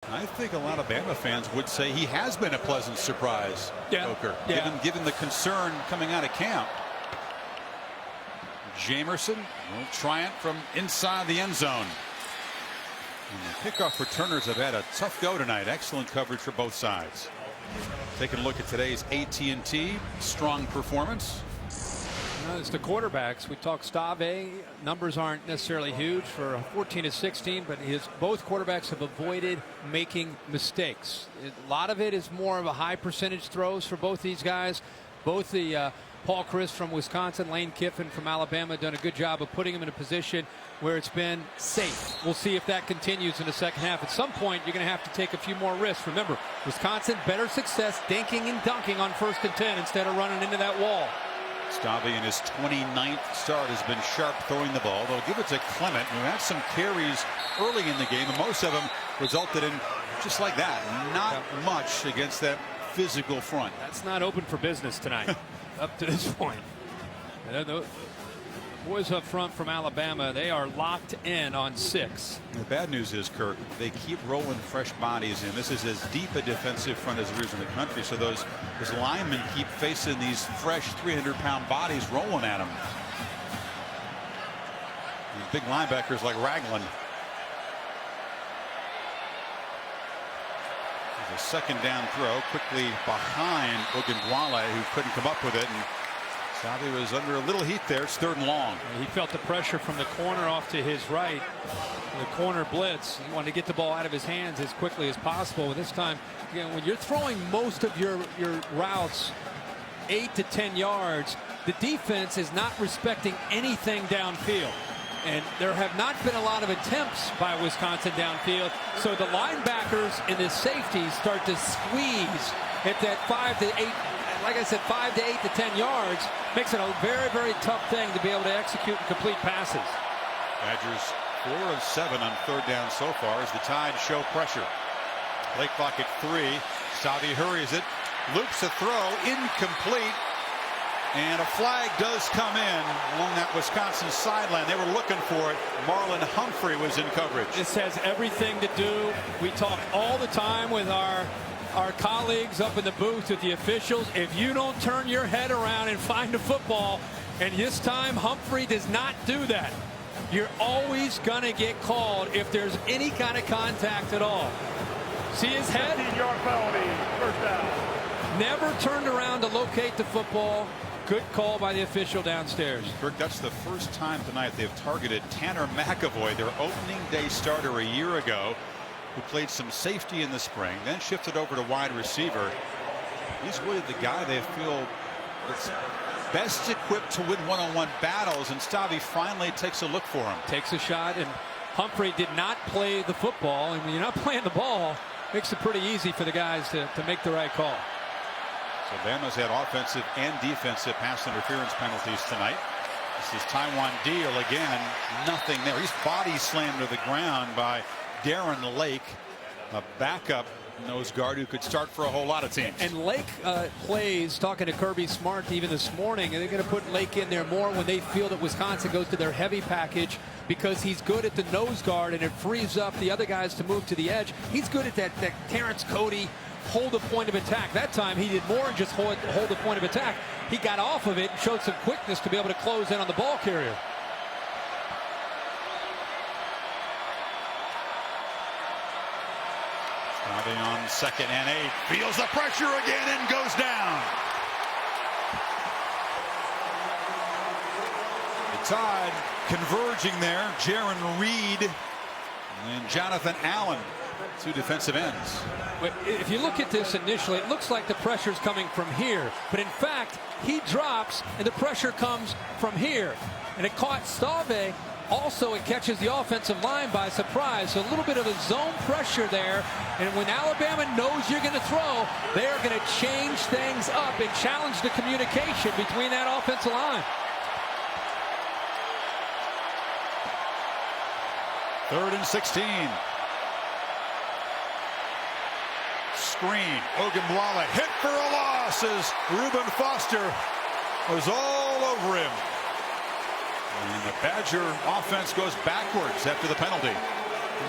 I think a lot of Bama fans would say he has been a pleasant surprise, Coker, given the concern coming out of camp. Jamerson will try it from inside the end zone. And the kickoff returners have had a tough go tonight. Excellent coverage for both sides. Taking a look at today's AT&T strong performance. It's the quarterbacks. We talk Stave. Numbers aren't necessarily huge for 14 to 16, but both quarterbacks have avoided making mistakes. A lot of it is more of a high percentage throws for both these guys. Both the Paul Chryst from Wisconsin, Lane Kiffin from Alabama done a good job of putting him in a position where it's been safe. We'll see if that continues in the second half. At some point, you're going to have to take a few more risks. Remember, Wisconsin, better success dinking and dunking on 1st and 10 instead of running into that wall. Stave in his 29th start has been sharp throwing the ball. They'll give it to Clement, who had some carries early in the game, and most of them resulted in just like that. Not much against that physical front. That's not open for business tonight up to this point. The boys up front from Alabama, they are locked in on 6. The bad news is, Kirk, they keep rolling fresh bodies in. This is as deep a defensive front as there is in the country, so those linemen keep facing these fresh 300-pound bodies rolling at them. These big linebackers like Ragland. There's a second down throw quickly behind Ogunbowale, who couldn't come up with it. And Stave was under a little heat there. It's 3rd and long. He felt the pressure from the corner off to his right. The corner blitz. He wanted to get the ball out of his hands as quickly as possible. This time, when you're throwing most of your routes 8 to 10 yards, the defense is not respecting anything downfield. And there have not been a lot of attempts by Wisconsin downfield. So the linebackers and the safeties start to squeeze at that 5 to 8. Like I said, 5 to 8 to 10 yards makes it a very, very tough thing to be able to execute and complete passes. Badgers 4 of 7 on 3rd down so far as the Tide show pressure. Play clock at 3. Stave hurries it, loops a throw, incomplete, and a flag does come in along that Wisconsin sideline. They were looking for it. Marlon Humphrey was in coverage. This has everything to do. We talk all the time with our colleagues up in the booth with the officials. If you don't turn your head around and find the football, and this time Humphrey does not do that, you're always going to get called if there's any kind of contact at all. See his head? 15-yard penalty, 1st down. Never turned around to locate the football. Good call by the official downstairs. Kirk, that's the first time tonight they've targeted Tanner McAvoy, their opening day starter a year ago, who played some safety in the spring, then shifted over to wide receiver. He's really the guy they feel that's best equipped to win one-on-one battles, and Stave finally takes a look for him. Takes a shot, and Humphrey did not play the football, and when you're not playing the ball, it makes it pretty easy for the guys to make the right call. So Bama's had offensive and defensive pass interference penalties tonight. This is Taiwan Deal again. Nothing there. He's body slammed to the ground by Darren Lake, a backup nose guard who could start for a whole lot of teams. And Lake plays, talking to Kirby Smart even this morning, and they're going to put Lake in there more when they feel that Wisconsin goes to their heavy package, because he's good at the nose guard and it frees up the other guys to move to the edge. He's good at that Terrence Cody hold the point of attack. That time he did more than just hold the point of attack. He got off of it and showed some quickness to be able to close in on the ball carrier. Stave on 2nd and 8. Feels the pressure again and goes down. The Tide converging there. Jaron Reed and Jonathan Allen, 2 defensive ends. But if you look at this initially, it looks like the pressure's coming from here. But in fact, he drops and the pressure comes from here. And it caught Stave. Also, it catches the offensive line by surprise. So a little bit of a zone pressure there. And when Alabama knows you're going to throw, they're going to change things up and challenge the communication between that offensive line. 3rd and 16. Screen. Ogunbowale hit for a loss as Reuben Foster was all over him. And the Badger offense goes backwards after the penalty.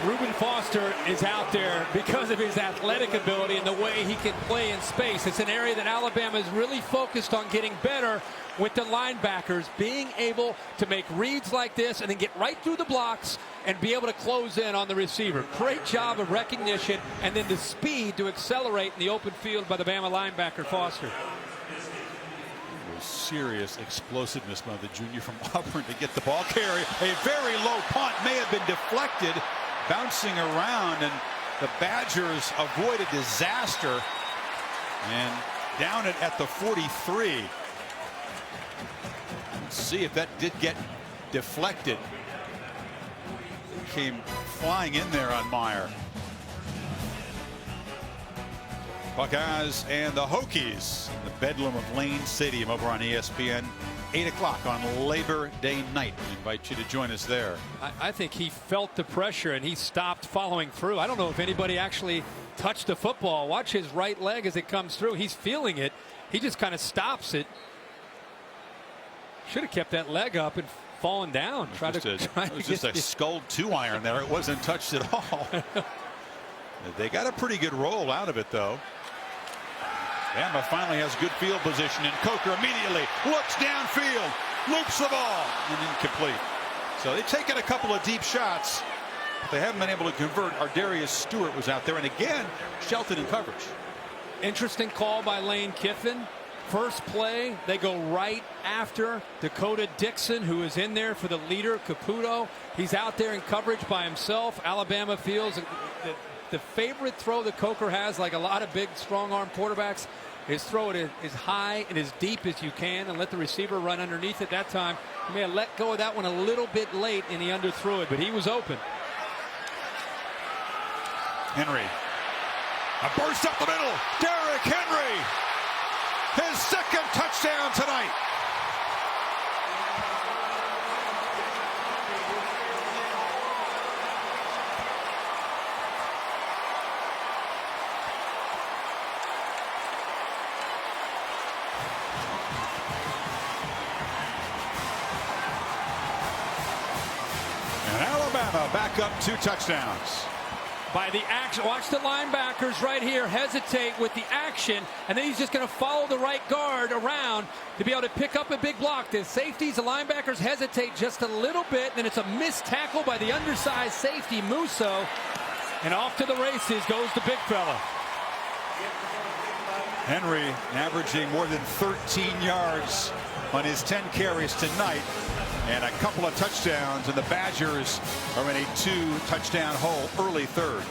Reuben Foster is out there because of his athletic ability and the way he can play in space. It's an area that Alabama is really focused on getting better with the linebackers, being able to make reads like this and then get right through the blocks and be able to close in on the receiver. Great job of recognition and then the speed to accelerate in the open field by the Bama linebacker Foster. Serious explosiveness by the junior from Auburn to get the ball carry. A very low punt may have been deflected, bouncing around, and the Badgers avoid a disaster and down it at the 43. Let's see if that did get deflected. Came flying in there on Meyer. Buckeyes and the Hokies, the bedlam of Lane Stadium over on ESPN, 8 o'clock on Labor Day night. We invite you to join us there. I think he felt the pressure and he stopped following through. I don't know if anybody actually touched the football. Watch his right leg as it comes through. He's feeling it. He just kind of stops it. Should have kept that leg up and fallen down. It was just a skull 2-iron there. It wasn't touched at all. They got a pretty good roll out of it, though. Bama finally has good field position, and Coker immediately looks downfield, loops the ball, and incomplete. So they've taken a couple of deep shots, but they haven't been able to convert. Ardarius Stewart was out there, and again, Shelton in coverage. Interesting call by Lane Kiffin. First play, they go right after Dakota Dixon, who is in there for the leader, Caputo. He's out there in coverage by himself. Alabama feels the favorite throw that Coker has, like a lot of big, strong-arm quarterbacks, is throw it as high and as deep as you can and let the receiver run underneath it. That time, he may have let go of that one a little bit late, and he underthrew it, but he was open. Henry. A burst up the middle. Derrick Henry. His second touchdown tonight. And Alabama back up 2 touchdowns. By the action, watch the linebackers right here hesitate with the action, and then he's just going to follow the right guard around to be able to pick up a big block. The safeties, the linebackers hesitate just a little bit, then it's a missed tackle by the undersized safety, Musso, and off to the races goes the big fella. Henry averaging more than 13 yards on his 10 carries tonight, and a couple of touchdowns, and the Badgers are in a 2-touchdown hole early third.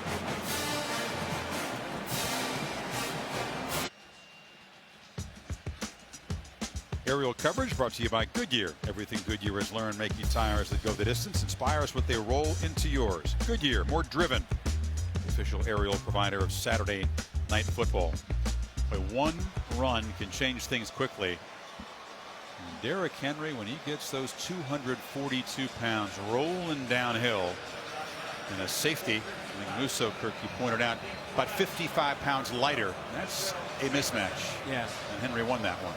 Aerial coverage brought to you by Goodyear. Everything Goodyear has learned making tires that go the distance inspires what they roll into yours. Goodyear, more driven. Official aerial provider of Saturday Night Football. One run can change things quickly. And Derrick Henry, when he gets those 242 pounds rolling downhill, and a safety, I think Musso, Kirk, you pointed out, about 55 pounds lighter. That's a mismatch. Yeah. And Henry won that one.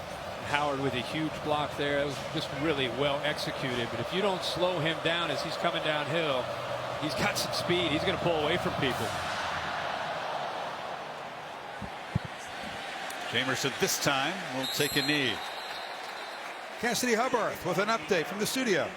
Howard with a huge block there. It was just really well executed. But if you don't slow him down as he's coming downhill, he's got some speed. He's going to pull away from people. Jamerson this time will take a knee. Cassidy Hubbarth with an update from the studio.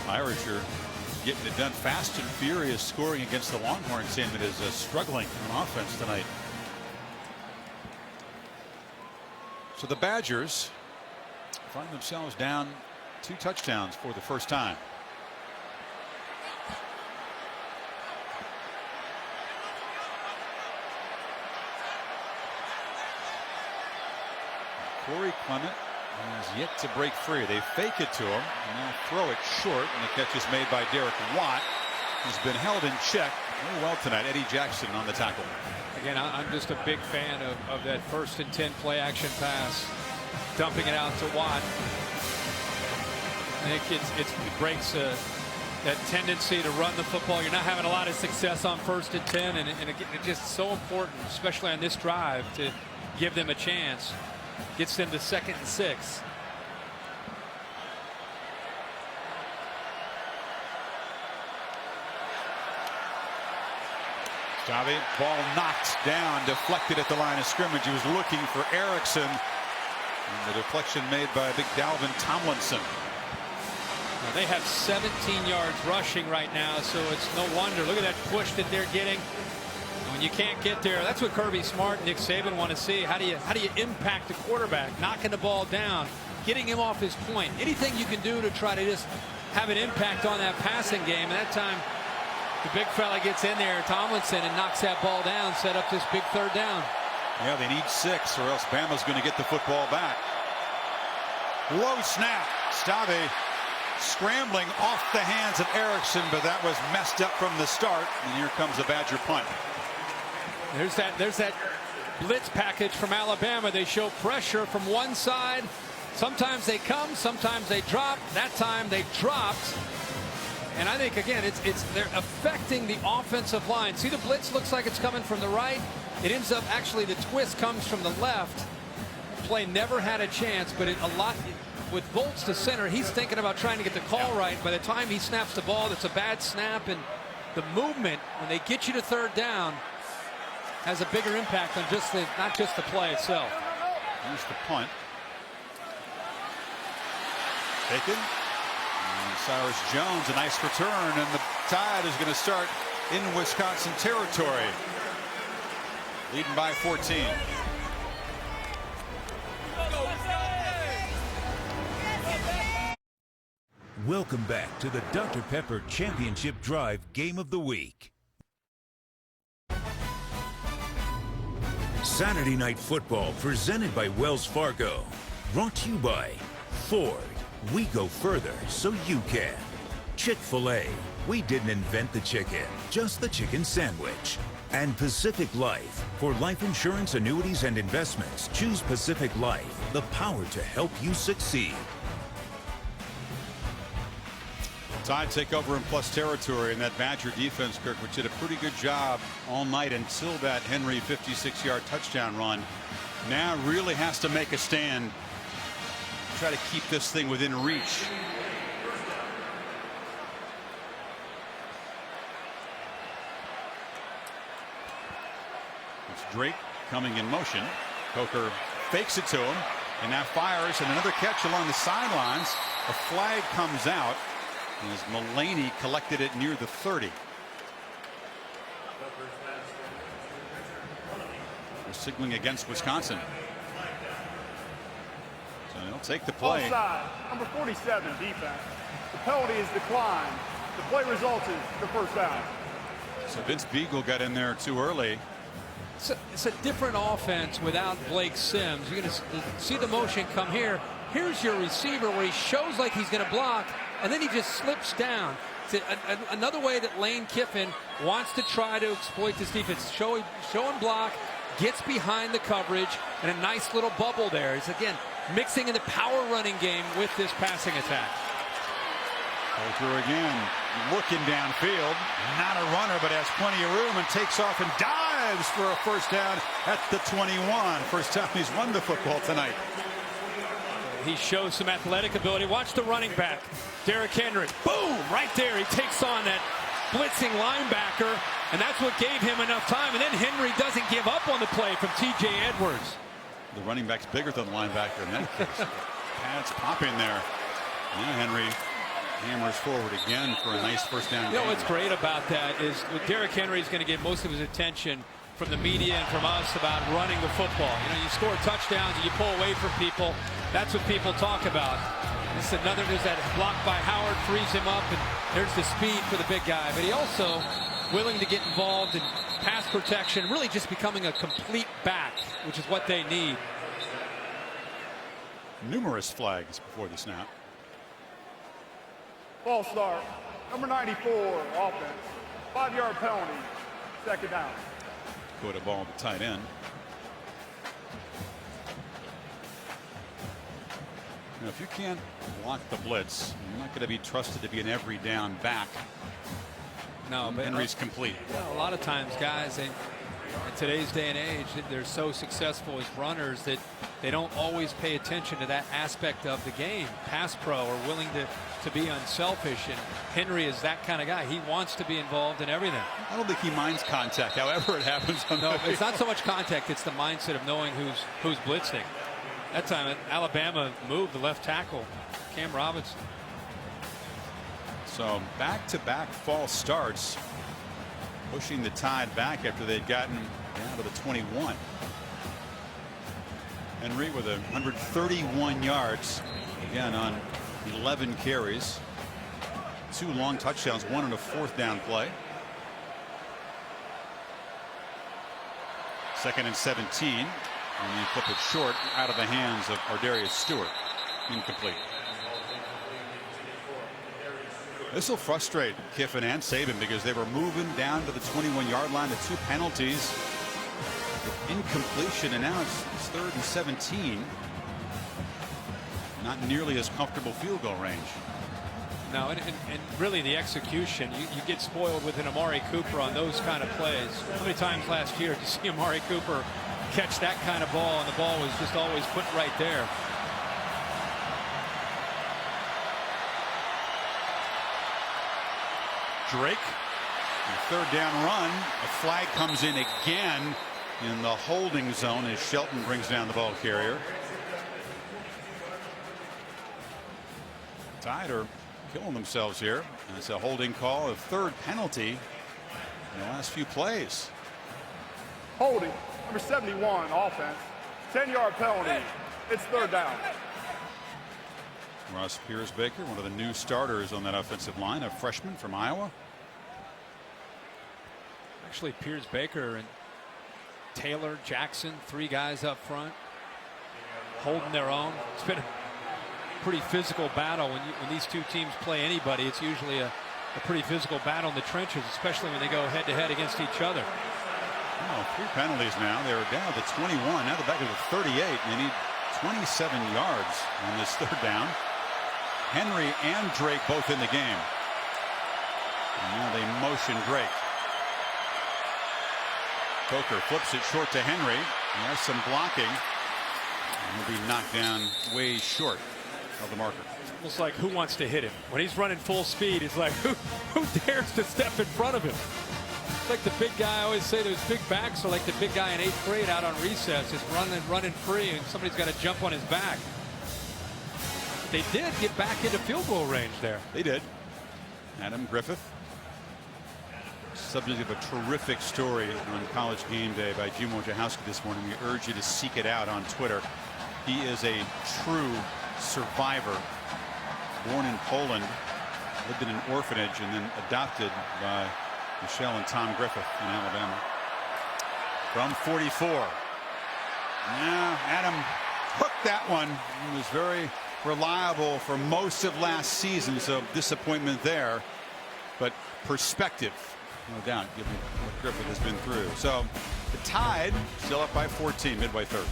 Irish are getting it done fast and furious, scoring against the Longhorns. Team that is struggling on offense tonight. So the Badgers find themselves down 2 touchdowns for the first time. Corey Clement has yet to break free. They fake it to him and they'll throw it short, and the catch is made by Derek Watt, who's been held in check very well tonight. Eddie Jackson on the tackle. Again, I'm just a big fan of that 1st and 10 play action pass. dumping it out to Watt. I think it breaks that tendency to run the football. You're not having a lot of success on 1st and 10, and it's just so important, especially on this drive, to give them a chance. Gets them to 2nd and 6. Stave, ball knocked down, deflected at the line of scrimmage. He was looking for Erickson. And the deflection made by big Dalvin Tomlinson. Now they have 17 yards rushing right now, so it's no wonder. Look at that push that they're getting. When you can't get there, that's what Kirby Smart and Nick Saban want to see. How do you impact the quarterback? Knocking the ball down, getting him off his point. Anything you can do to try to just have an impact on that passing game. And that time, the big fella gets in there, Tomlinson, and knocks that ball down, set up this big 3rd down. Yeah, they need 6 or else Bama's going to get the football back. Low snap. Stave scrambling off the hands of Erickson, but that was messed up from the start. And here comes a Badger punt. There's that blitz package from Alabama. They show pressure from one side. Sometimes they come, sometimes they drop. That time they dropped. And I think, again, they're affecting the offensive line. See, the blitz looks like it's coming from the right. It ends up, actually, the twist comes from the left. Play never had a chance, but with Volts to center, he's thinking about trying to get the call right. By the time he snaps the ball, that's a bad snap. And the movement, when they get you to 3rd down, has a bigger impact on not just the play itself. Here's the punt. Taken. And Cyrus Jones, a nice return, and the Tide is going to start in Wisconsin territory. Leading by 14. Welcome back to the Dr. Pepper Championship Drive Game of the Week. Saturday Night Football presented by Wells Fargo. Brought to you by Ford. We go further so you can. Chick-fil-A. We didn't invent the chicken, just the chicken sandwich. And Pacific Life. For life insurance, annuities, and investments, choose Pacific Life. The power to help you succeed. Tide take over in plus territory, and that Badger defense, Kirk, which did a pretty good job all night until that Henry 56-yard touchdown run, now really has to make a stand. Try to keep this thing within reach. It's Drake coming in motion. Coker fakes it to him and now fires, and another catch along the sidelines. A flag comes out as Mullaney collected it near the 30. They're signaling against Wisconsin. So they'll take the play. Offside, number 47, defense. The penalty is declined. The play resulted in the 1st down. So Vince Beagle got in there too early. It's a different offense without Blake Sims. You're going to see the motion come here. Here's your receiver where he shows like he's going to block, and then he just slips down. It's another way that Lane Kiffin wants to try to exploit this defense. Show and block, gets behind the coverage, and a nice little bubble there. He's, again, mixing in the power running game with this passing attack. Coker again, looking downfield. Not a runner, but has plenty of room and takes off and dives for a 1st down at the 21. First time he's run the football tonight. He shows some athletic ability. Watch the running back, Derrick Henry. Boom! Right there. He takes on that blitzing linebacker, and that's what gave him enough time. And then Henry doesn't give up on the play from T.J. Edwards. The running back's bigger than the linebacker in that case. Pads popping there. Now Henry hammers forward again for a nice 1st down. You know what's great about that is Derrick Henry is going to get most of his attention from the media and from us about running the football. You know, you score touchdowns and you pull away from people. That's what people talk about. This is another, there's that block by Howard, frees him up, and there's the speed for the big guy. But he also willing to get involved in pass protection, really just becoming a complete back, which is what they need. Numerous flags before the snap. False start, number 94, offense. 5-yard penalty, 2nd down. Put a ball to tight end. Now, if you can't block the blitz, you're not going to be trusted to be an every down back. No, but Henry's complete. A lot of times, guys, in today's day and age, they're so successful as runners that they don't always pay attention to that aspect of the game. Pass pro are willing to be unselfish, and Henry is that kind of guy. He wants to be involved in everything. I don't think he minds contact, however it happens. No, it's not so much contact. It's the mindset of knowing who's blitzing. That time, Alabama moved the left tackle, Cam Robinson. So back-to-back false starts, pushing the Tide back after they'd gotten down to the 21. Henry with 131 yards, again on 11 carries, 2 long touchdowns, 1 on a 4th down play. 2nd and 17, and they flip it short out of the hands of Ardarius Stewart. Incomplete. This will frustrate Kiffin and Saban because they were moving down to the 21-yard line. The 2 penalties, incompletion, and now it's 3rd and 17. Not nearly as comfortable field goal range. No, and really the execution, you get spoiled with an Amari Cooper on those kind of plays. How many times last year did you see Amari Cooper catch that kind of ball, and the ball was just always put right there? Drake, the 3rd down run. A flag comes in again in the holding zone as Shelton brings down the ball carrier. Tide are killing themselves here. And it's a holding call, a 3rd penalty in the last few plays. Holding, number 71, offense. 10-yard penalty. It's 3rd down. Ross Pierce-Baker, one of the new starters on that offensive line, a freshman from Iowa. Actually, Pierce-Baker and Taylor, Jackson, 3 guys up front, holding their own. It's been a pretty physical battle. When these 2 teams play anybody, it's usually a pretty physical battle in the trenches, especially when they go head-to-head against each other. Oh, 3 penalties now. They're down to 21. Now they're back to the 38. And they need 27 yards on this 3rd down. Henry and Drake both in the game. And now they motion Drake. Coker flips it short to Henry. He has some blocking. And he'll be knocked down way short of the marker. Almost like who wants to hit him? When he's running full speed, it's like who dares to step in front of him? It's like the big guy. I always say those big backs are like the big guy in 8th grade out on recess, just running free, and somebody's got to jump on his back. They did get back into field goal range there. They did. Adam Griffith, subject of a terrific story on College Game Day by Jim Wojciechowski this morning. We urge you to seek it out on Twitter. He is a true survivor. Born in Poland, lived in an orphanage, and then adopted by Michelle and Tom Griffith in Alabama. From 44. Now Adam hooked that one. He was very reliable for most of last season, so disappointment there, but perspective, no doubt, given what Griffith has been through. So the Tide still up by 14 midway 3rd.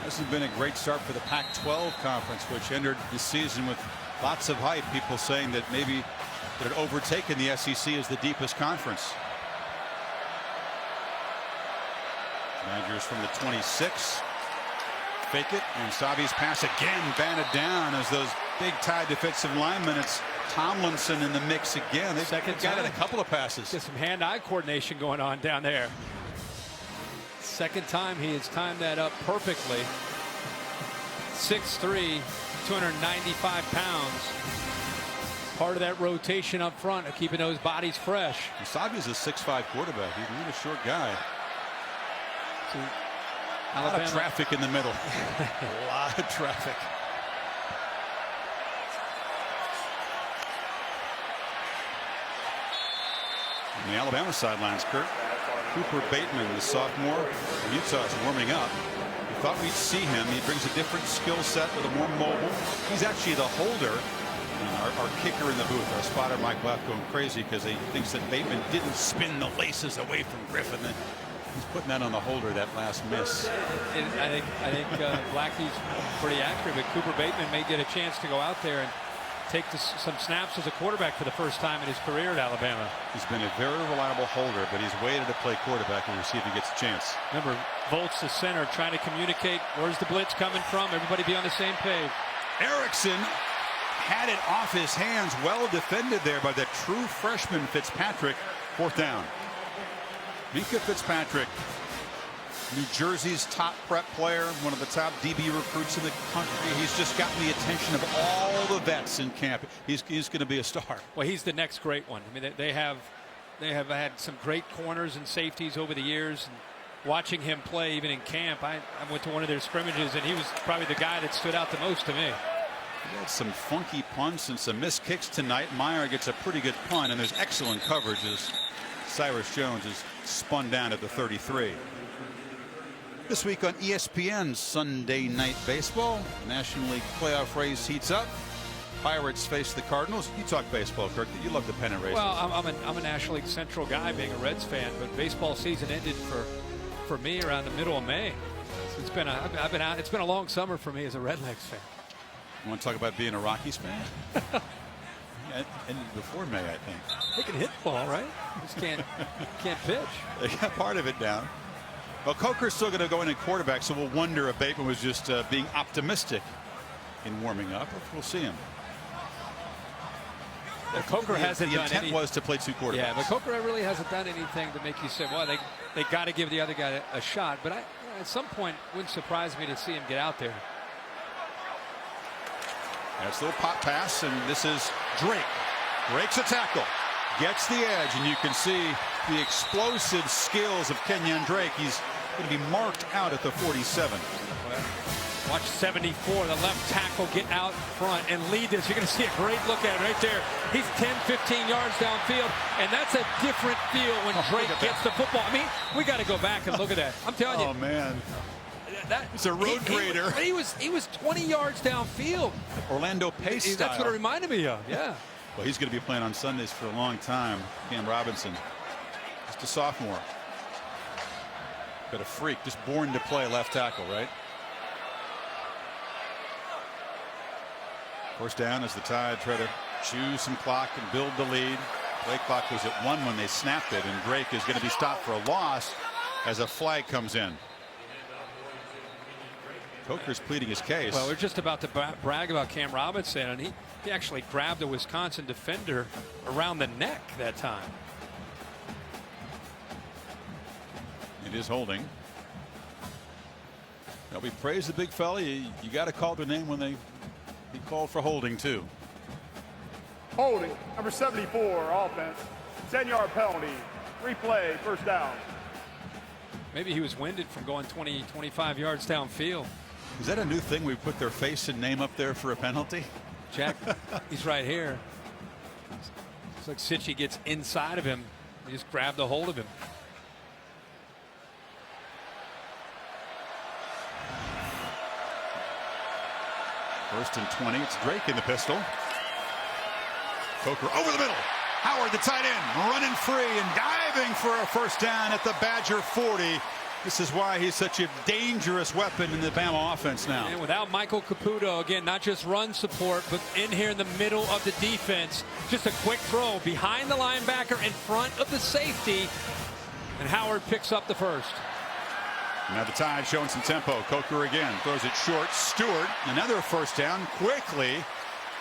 This has been a great start for the Pac-12 conference, which entered the season with lots of hype. People saying that maybe it had overtaken the SEC as the deepest conference. Badgers from the 26. Fake it, and Savi's pass again batted down as those big Tide defensive linemen. It's Tomlinson in the mix again. They've got it a couple of passes. Get some hand-eye coordination going on down there. Second time he has timed that up perfectly. 6'3", 295 pounds. Part of that rotation up front of keeping those bodies fresh. Savi's a 6'5" quarterback. He's not a short guy. So, a lot of traffic in the middle. A lot of traffic. On the Alabama sidelines, Kurt, Cooper Bateman, the sophomore from Utah, is warming up. We thought we'd see him. He brings a different skill set with a more mobile. He's actually the holder. And our kicker in the booth, our spotter Mike Black, going crazy because he thinks that Bateman didn't spin the laces away from Griffin. And he's putting that on the holder, that last miss. I think Blackie's pretty accurate, but Cooper Bateman may get a chance to go out there and take some snaps as a quarterback for the first time in his career at Alabama. He's been a very reliable holder, but he's waited to play quarterback and we'll see if he gets a chance. Remember, Volts, the center, trying to communicate. Where's the blitz coming from? Everybody be on the same page. Erickson had it off his hands. Well defended there by the true freshman Fitzpatrick. 4th down. Minkah Fitzpatrick, New Jersey's top prep player, one of the top DB recruits in the country. He's just gotten the attention of all the vets in camp. He's going to be a star. Well, he's the next great one. I mean, they have had some great corners and safeties over the years. And watching him play, even in camp, I went to one of their scrimmages, and he was probably the guy that stood out the most to me. He had some funky punts and some missed kicks tonight. Meyer gets a pretty good punt, and there's excellent coverage as Cyrus Jones is spun down at the 33. This week on ESPN Sunday Night Baseball, National League playoff race heats up. Pirates face the Cardinals. You talk baseball, Kirk. You love the pennant races. Well, I'm a National League Central guy, being a Reds fan, but baseball season ended for me around the middle of May. So it's been a long summer for me as a Red Legs fan. You want to talk about being a Rockies fan? Ended before May, I think. They can hit the ball, right? Just can't pitch. They got part of it down. Well, Coker's still going to go in at quarterback, so we'll wonder if Bateman was just being optimistic in warming up. We'll see him. Well, Coker hasn't done the intent was to play 2 quarterbacks. Yeah, but Coker really hasn't done anything to make you say, well, they got to give the other guy a shot. But at some point, it wouldn't surprise me to see him get out there. That's a little pop pass, and this is Drake. Breaks a tackle, gets the edge, and you can see the explosive skills of Kenyon Drake. He's going to be marked out at the 47. Watch 74, the left tackle, get out front and lead this. You're going to see a great look at it right there. He's 10, 15 yards downfield, and that's a different feel when Drake gets the football. I mean, we got to go back and look at that. I'm telling you. Oh, man. It's a road grader. He was 20 yards downfield. Orlando Pace style. That's what it reminded me of. Yeah. Well, he's going to be playing on Sundays for a long time. Cam Robinson, just a sophomore, but a freak, just born to play left tackle, right? First down as the Tide try to choose some clock and build the lead. Play clock was at 1 when they snapped it, and Drake is going to be stopped for a loss as a flag comes in. Coker's pleading his case. Well, we're just about to brag about Cam Robinson, and he actually grabbed a Wisconsin defender around the neck that time. It is holding. Now, we praise the big fella. You got to call their name when they call for holding, too. Holding, number 74, offense. 10-yard penalty. Replay, first down. Maybe he was winded from going 20, 25 yards downfield. Is that a new thing? We put their face and name up there for a penalty? Jack, he's right here. It's like Sitchy gets inside of him. He just grabbed a hold of him. First and 20. It's Drake in the pistol. Coker over the middle. Howard, the tight end, running free and diving for a first down at the Badger 40. This is why he's such a dangerous weapon in the Bama offense now. And without Michael Caputo, again, not just run support, but in here in the middle of the defense. Just a quick throw behind the linebacker in front of the safety. And Howard picks up the first. Now the Tide showing some tempo. Coker again throws it short. Stewart, another first down quickly.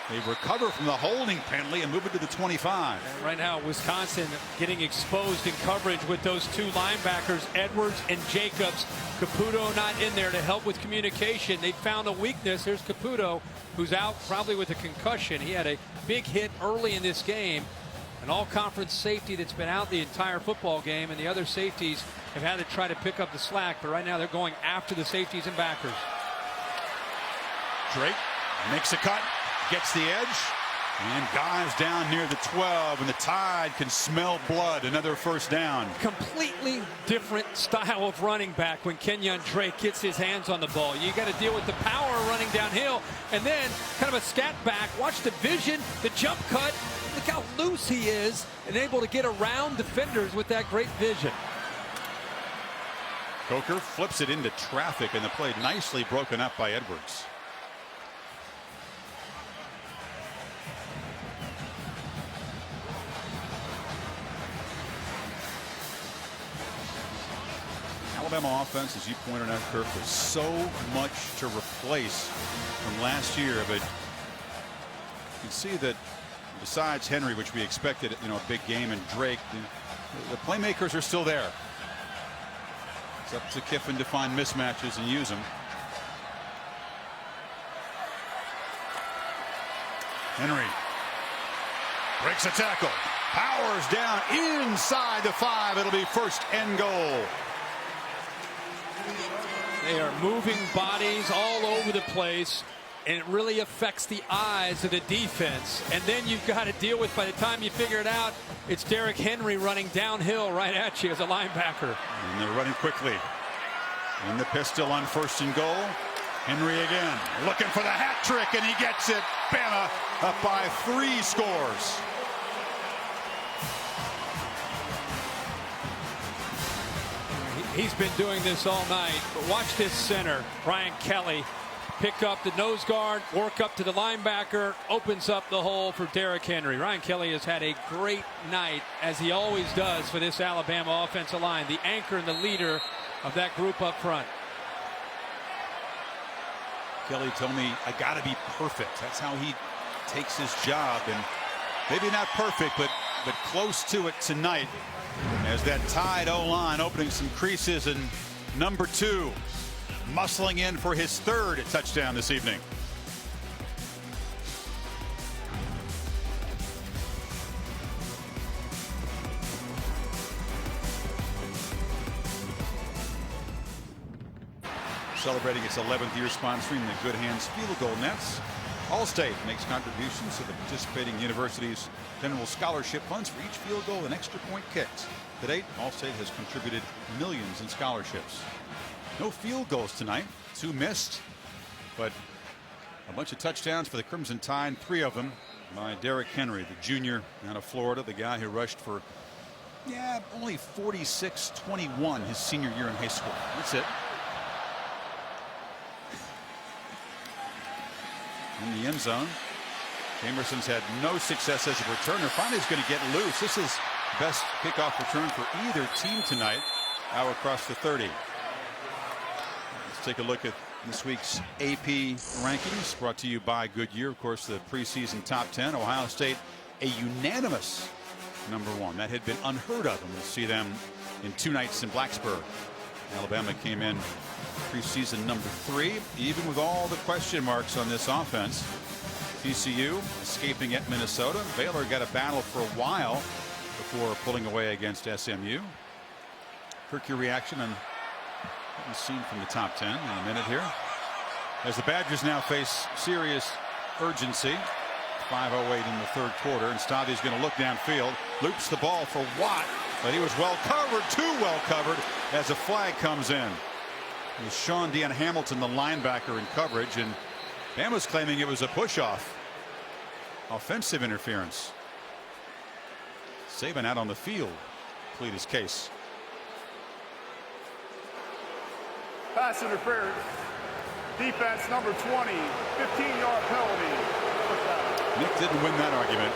They recover from the holding penalty and move it to the 25. And right now, Wisconsin getting exposed in coverage with those 2 linebackers, Edwards and Jacobs. Caputo not in there to help with communication. They found a weakness. There's Caputo, who's out probably with a concussion. He had a big hit early in this game. An all-conference safety that's been out the entire football game, and the other safeties have had to try to pick up the slack. But right now, they're going after the safeties and backers. Drake makes a cut. Gets the edge, And guys down near the 12, and the Tide can smell blood. Another first down. Completely different style of running back when Kenyon Drake gets his hands on the ball. You got to deal with the power running downhill, and then kind of a scat back. Watch the vision, the jump cut. Look how loose he is and able to get around defenders with that great vision. Coker flips it into traffic, and the play nicely broken up by Edwards. Alabama offense, as you pointed out, Kirk, was so much to replace from last year, but you can see that besides Henry, which we expected, a big game, and Drake, the playmakers are still there. It's up to Kiffin to find mismatches and use them. Henry breaks a tackle, powers down inside the 5. It'll be first and goal. They are moving bodies all over the place, and it really affects the eyes of the defense. And then you've got to deal with, by the time you figure it out, it's Derrick Henry running downhill right at you as a linebacker. And they're running quickly. In the pistol on first and goal. Henry again looking for the hat trick, and he gets it. Bama up by 3 scores. He's been doing this all night, but watch this center, Brian Kelly, pick up the nose guard, work up to the linebacker, opens up the hole for Derrick Henry. Ryan Kelly has had a great night, as he always does, for this Alabama offensive line, the anchor and the leader of that group up front. Kelly told me, I got to be perfect. That's how he takes his job, and maybe not perfect, but close to it tonight, as that Tide O-line opening some creases, and number 2 muscling in for his 3rd touchdown this evening. Celebrating its 11th year sponsoring the Good Hands Field Goal Nets, Allstate makes contributions to the participating universities' general scholarship funds for each field goal and extra point kicked. To date, Allstate has contributed millions in scholarships. No field goals tonight, 2 missed, but a bunch of touchdowns for the Crimson Tide, 3 of them by Derrick Henry, the junior out of Florida, the guy who rushed for only 46-21 his senior year in high school. That's it. In the end zone, Jamerson's had no success as a returner. Finally, he's going to get loose. This is the best kickoff return for either team tonight, out across the 30. Let's take a look at this week's AP rankings, brought to you by Goodyear. Of course, the preseason top 10. Ohio State, a unanimous number 1. That had been unheard of, and we'll see them in 2 nights in Blacksburg. Alabama came in preseason number 3, even with all the question marks on this offense. TCU escaping at Minnesota. Baylor got a battle for a while before pulling away against SMU. Kirk, your reaction on what we've seen from the top 10 in a minute here, as the Badgers now face serious urgency. 5:08 in the 3rd quarter, and Stavi's going to look downfield, loops the ball for Watt, but he was well covered, too well covered, as a flag comes in. It was Sean Dean Hamilton, the linebacker, in coverage, and Bama's claiming it was a push-off. Offensive interference. Saban out on the field, plead his case. Pass interference. Defense number 20, 15-yard penalty. Nick didn't win that argument.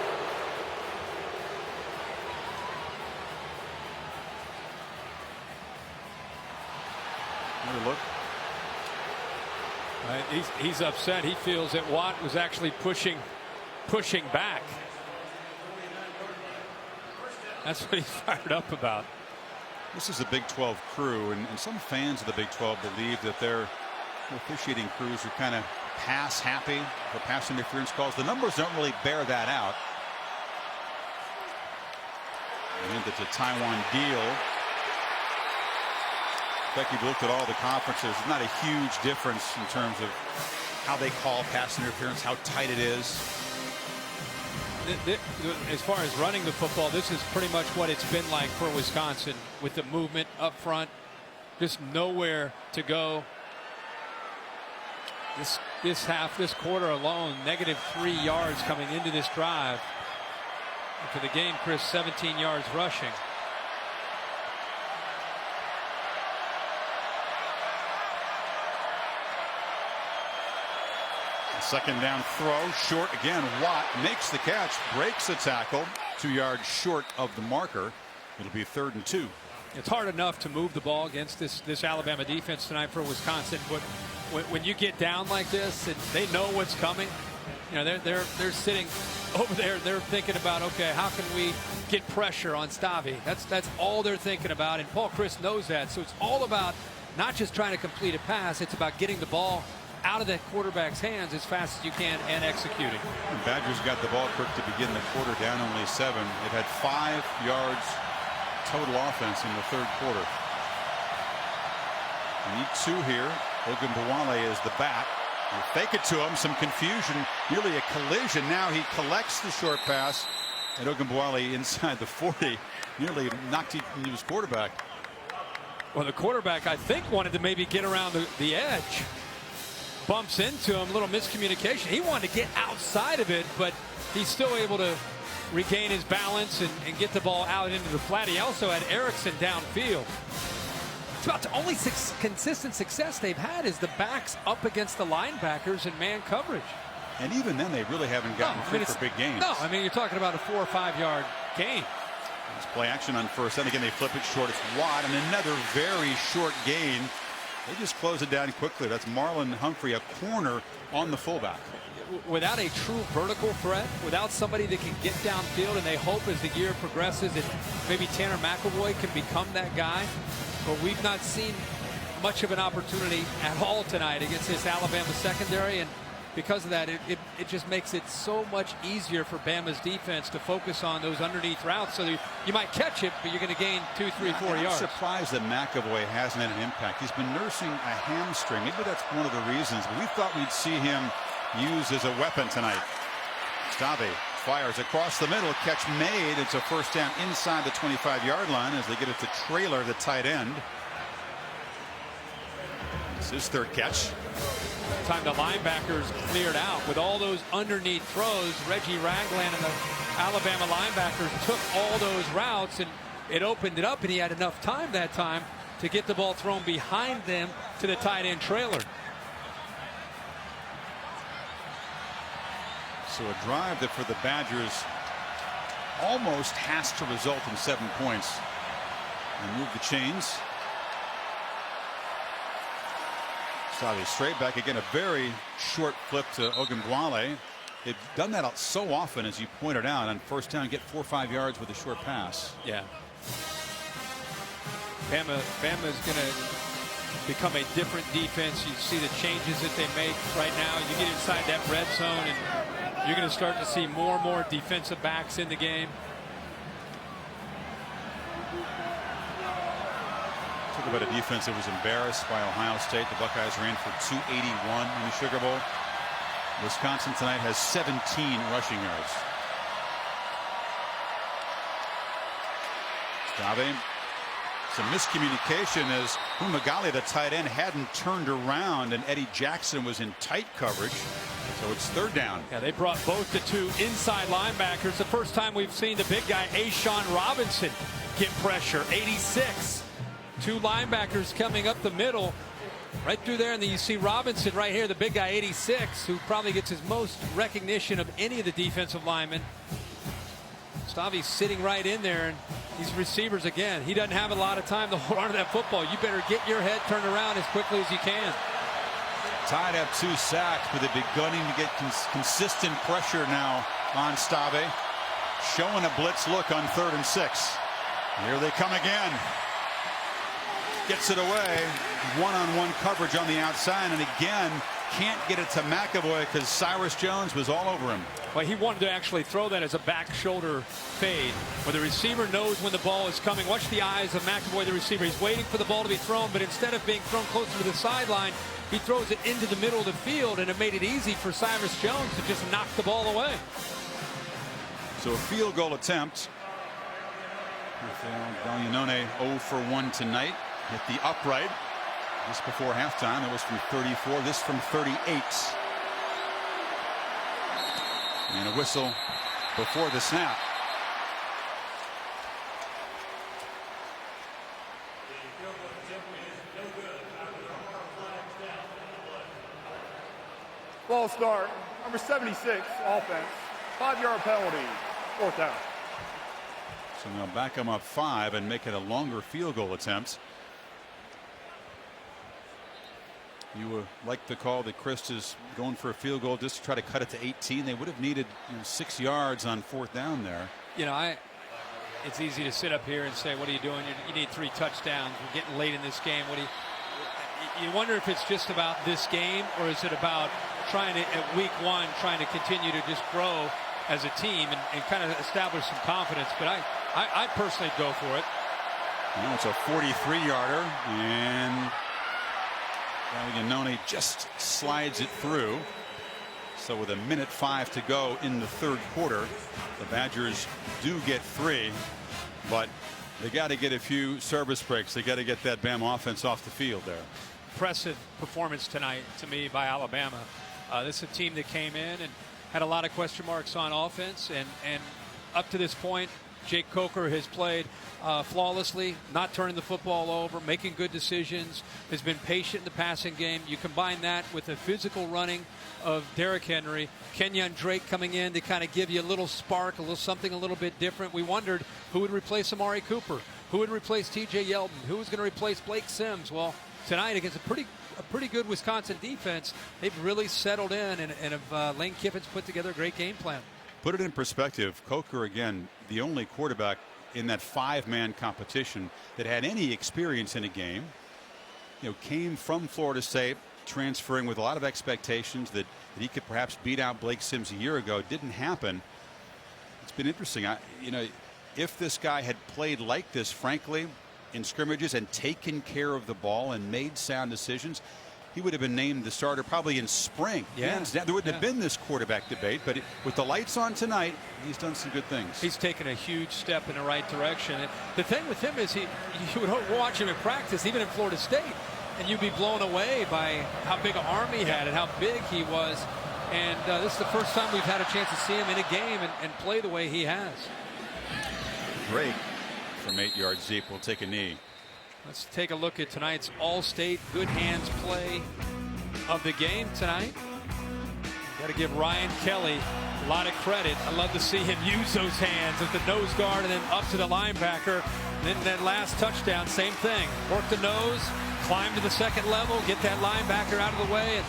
Another look. He's upset. He feels that Watt was actually pushing back. That's what he's fired up about. This is the Big 12 crew, and some fans of the Big 12 believe that their officiating crews are kind of pass happy for pass interference calls. The numbers don't really bear that out. I think it's a Taiwan deal. In fact, you've looked at all the conferences. There's not a huge difference in terms of how they call pass interference, how tight it is. as far as running the football, this is pretty much what it's been like for Wisconsin, with the movement up front, just nowhere to go. This quarter alone, -3 yards coming into this drive. And for the game, Chris, 17 yards rushing. Second down throw, short again. Watt makes the catch, breaks the tackle, 2 yards short of the marker. It'll be 3rd and 2. It's hard enough to move the ball against this Alabama defense tonight for Wisconsin, but when you get down like this and they know what's coming, you know, they're sitting over there. They're thinking about, okay, how can we get pressure on Stavy? That's all they're thinking about, and Paul Chryst knows that. So it's all about not just trying to complete a pass. It's about getting the ball out of that quarterback's hands as fast as you can and executing. The Badgers got the ball, Kirk, to begin the quarter, down only 7. It had 5 yards total offense in the 3rd quarter. Need 2 here. Ogunbowale is the back. They fake it to him. Some confusion. Nearly a collision. Now he collects the short pass. And Ogunbowale inside the 40. Nearly knocked his quarterback. Well, the quarterback, I think, wanted to maybe get around the edge. Bumps into him. A little miscommunication. He wanted to get outside of it, but he's still able to regain his balance and get the ball out into the flat. He also had Erickson downfield. It's about the only consistent success they've had is the backs up against the linebackers in man coverage. And even then, they really haven't gotten free for big gains. No, I mean, you're talking about a 4 or 5 yard gain. It's play action on first. Then again, they flip it short. It's Watt, and another very short gain. They just close it down quickly. That's Marlon Humphrey, a corner on the fullback. Without a true vertical threat, without somebody that can get downfield, and they hope as the year progresses that maybe Tanner McElroy can become that guy. But we've not seen much of an opportunity at all tonight against this Alabama secondary, and because of that, it just makes it so much easier for Bama's defense to focus on those underneath routes. So you might catch it, but you're going to gain 2, 3, 4 yards. I'm surprised that McElroy hasn't had an impact. He's been nursing a hamstring. Maybe that's one of the reasons. But we thought we'd see him used as a weapon tonight. Stavy fires across the middle. Catch made. It's a first down inside the 25-yard line as they get it to Traylor, the tight end. It's his 3rd catch. Time the linebackers cleared out with all those underneath throws. Reggie Ragland and the Alabama linebackers took all those routes, and it opened it up, and he had enough time that time to get the ball thrown behind them to the tight end Traylor. So a drive that for the Badgers almost has to result in 7 points. And move the chains. Stavy straight back again. A very short flip to Ogunbowale. They've done that out so often, as you pointed out, on first down, get 4 or 5 yards with a short pass. Yeah. Bama's going to become a different defense. You see the changes that they make right now. You get inside that red zone, and you're going to start to see more and more defensive backs in the game. Talk about a defense that was embarrassed by Ohio State. The Buckeyes ran for 281 in the Sugar Bowl. Wisconsin tonight has 17 rushing yards. Stavy. Some miscommunication as Fumagalli, the tight end, hadn't turned around, and Eddie Jackson was in tight coverage. So it's 3rd down. Yeah, they brought both the 2 inside linebackers. The first time we've seen the big guy, Ashawn Robinson, get pressure. 86. 2 linebackers coming up the middle. Right through there, and then you see Robinson right here, the big guy, 86, who probably gets his most recognition of any of the defensive linemen. Stavy's sitting right in there, and these receivers, again, he doesn't have a lot of time to hold on to that football. You better get your head turned around as quickly as you can. Tied up 2 sacks, but they're beginning to get consistent pressure now on Stavy. Showing a blitz look on 3rd and 6. Here they come again. Gets it away. One-on-one coverage on the outside, and again can't get it to McElroy because Cyrus Jones was all over him. Well, he wanted to actually throw that as a back shoulder fade, where the receiver knows when the ball is coming. Watch the eyes of McElroy, the receiver. He's waiting for the ball to be thrown, but instead of being thrown closer to the sideline, he throws it into the middle of the field, and it made it easy for Cyrus Jones to just knock the ball away. So a field goal attempt. Rafael Gaglianone 0 for 1 tonight. Hit the upright just before halftime. It was from 34. This from 38. And a whistle before the snap. Ball start. Number 76, offense. 5-yard penalty. 4th down. So now back them up 5 and make it a longer field goal attempt. You like the call that Chris is going for a field goal just to try to cut it to 18. They would have needed 6 yards on 4th down there. You know, it's easy to sit up here and say, what are you doing? You need 3 touchdowns. We're getting late in this game. You wonder if it's just about this game, or is it about trying to, at week 1, trying to continue to just grow as a team and kind of establish some confidence. But I personally go for it. Now it's a 43-yarder, and Gaglianone just slides it through. So with 1:05 to go in the 3rd quarter, the Badgers do get 3, but they got to get a few service breaks. They got to get that Bama offense off the field there. Impressive performance tonight to me by Alabama. This is a team that came in and had a lot of question marks on offense, and up to this point, Jake Coker has played flawlessly, not turning the football over, making good decisions, has been patient in the passing game. You combine that with the physical running of Derrick Henry, Kenyon Drake coming in to kind of give you a little spark, something a little bit different. We wondered who would replace Amari Cooper, who would replace T.J. Yeldon, who was going to replace Blake Sims. Well, tonight against a pretty good Wisconsin defense, they've really settled in and have Lane Kiffin's put together a great game plan. Put it in perspective, Coker, again, the only quarterback in that 5-man competition that had any experience in a game. Came from Florida State, transferring with a lot of expectations that he could perhaps beat out Blake Sims a year ago. It didn't happen. It's been interesting. If this guy had played like this, frankly, in scrimmages and taken care of the ball and made sound decisions, he would have been named the starter probably in spring. Yeah. There wouldn't have been this quarterback debate, but with the lights on tonight, he's done some good things. He's taken a huge step in the right direction. And the thing with him is you would watch him in practice, even in Florida State, and you'd be blown away by how big an arm he had and how big he was. And this is the first time we've had a chance to see him in a game and play the way he has. Drake from 8 yards deep will take a knee. Let's take a look at tonight's All-State good hands play of the game tonight. Got to give Ryan Kelly a lot of credit. I love to see him use those hands at the nose guard and then up to the linebacker. And then that last touchdown, same thing. Work the nose, climb to the second level, get that linebacker out of the way. And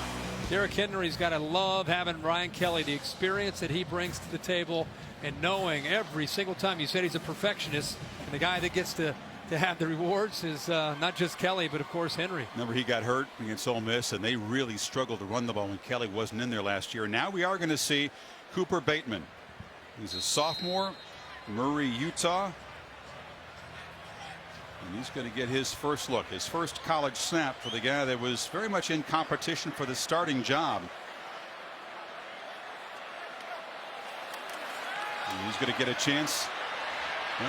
Derrick Henry's got to love having Ryan Kelly, the experience that he brings to the table, and knowing every single time. You said he's a perfectionist, and the guy that gets to have the rewards is not just Kelly, but of course Henry. Remember, he got hurt against Ole Miss, and they really struggled to run the ball when Kelly wasn't in there last year. Now we are going to see Cooper Bateman. He's a sophomore, Murray, Utah. And he's going to get his first look, his first college snap for the guy that was very much in competition for the starting job. And he's going to get a chance.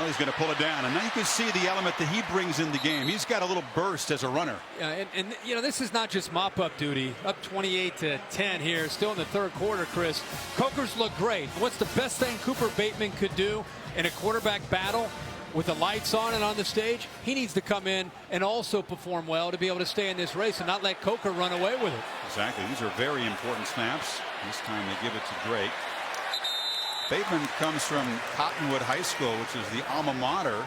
He's going to pull it down, and now you can see the element that he brings in the game. He's got a little burst as a runner. Yeah, and this is not just mop-up duty. Up 28-10 here, still in the 3rd quarter, Chris. Coker's look great. What's the best thing Cooper Bateman could do in a quarterback battle with the lights on and on the stage? He needs to come in and also perform well to be able to stay in this race and not let Coker run away with it. Exactly. These are very important snaps. This time they give it to Drake. Bateman comes from Cottonwood High School, which is the alma mater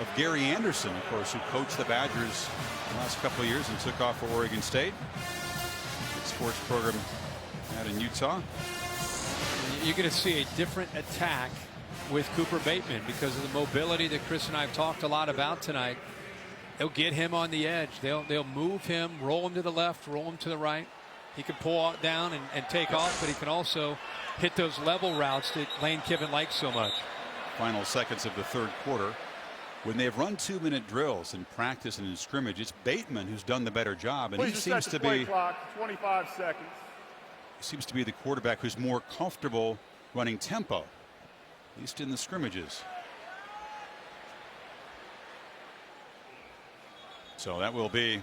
of Gary Anderson, of course, who coached the Badgers the last couple of years and took off for Oregon State. Good sports program out in Utah. You're going to see a different attack with Cooper Bateman because of the mobility that Chris and I have talked a lot about tonight. They'll get him on the edge. They'll move him, roll him to the left, roll him to the right. He can pull out down and take off, but he can also hit those level routes that Lane Kiffin likes so much. Final seconds of the 3rd quarter. When they've run 2-minute drills in practice and in scrimmage, it's Bateman who's done the better job, and he seems to be 25 seconds. Seems to be the quarterback who's more comfortable running tempo. at least in the scrimmages. So that will be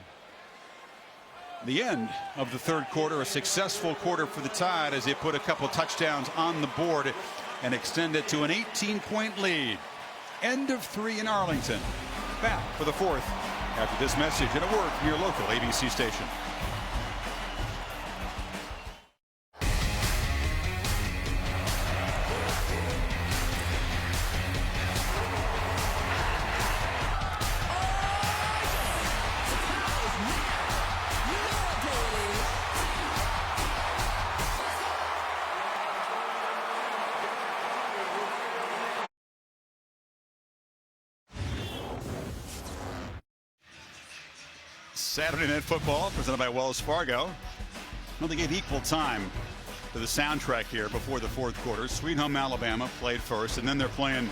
the end of the third quarter. A successful quarter for the Tide as they put a couple of touchdowns on the board and extend it to an 18-point lead. End of 3 in Arlington. Back for the fourth after this message and a word from your local ABC station. Saturday Night Football presented by Wells Fargo. Well, they gave equal time to the soundtrack here before the fourth quarter. Sweet Home Alabama played first, and then they're playing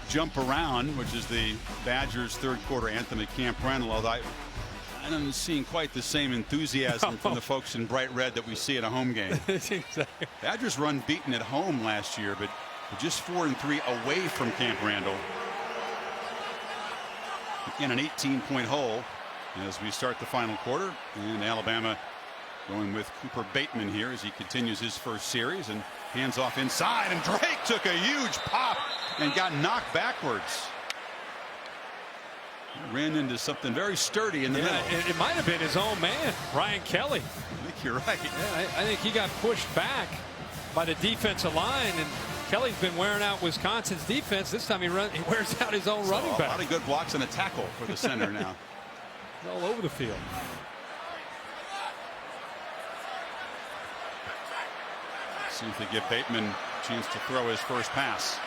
Jump Around, which is the Badgers' third quarter anthem at Camp Randall. Although I haven't seen quite the same enthusiasm from the folks in bright red that we see at a home game. Exactly. Badgers were unbeaten at home last year, but just 4-3 away from Camp Randall. In an 18-point hole as we start the final quarter, and Alabama going with Cooper Bateman here as he continues his first series and hands off inside, and Drake took a huge pop and got knocked backwards. He ran into something very sturdy in the middle. It might have been his own man, Ryan Kelly. I think you're right. Yeah, I think he got pushed back by the defensive line, and Kelly's been wearing out Wisconsin's defense. This time he wears out his own running back. A lot of good blocks and a tackle for the center now. All over the field. See if they give Bateman a chance to throw his first pass.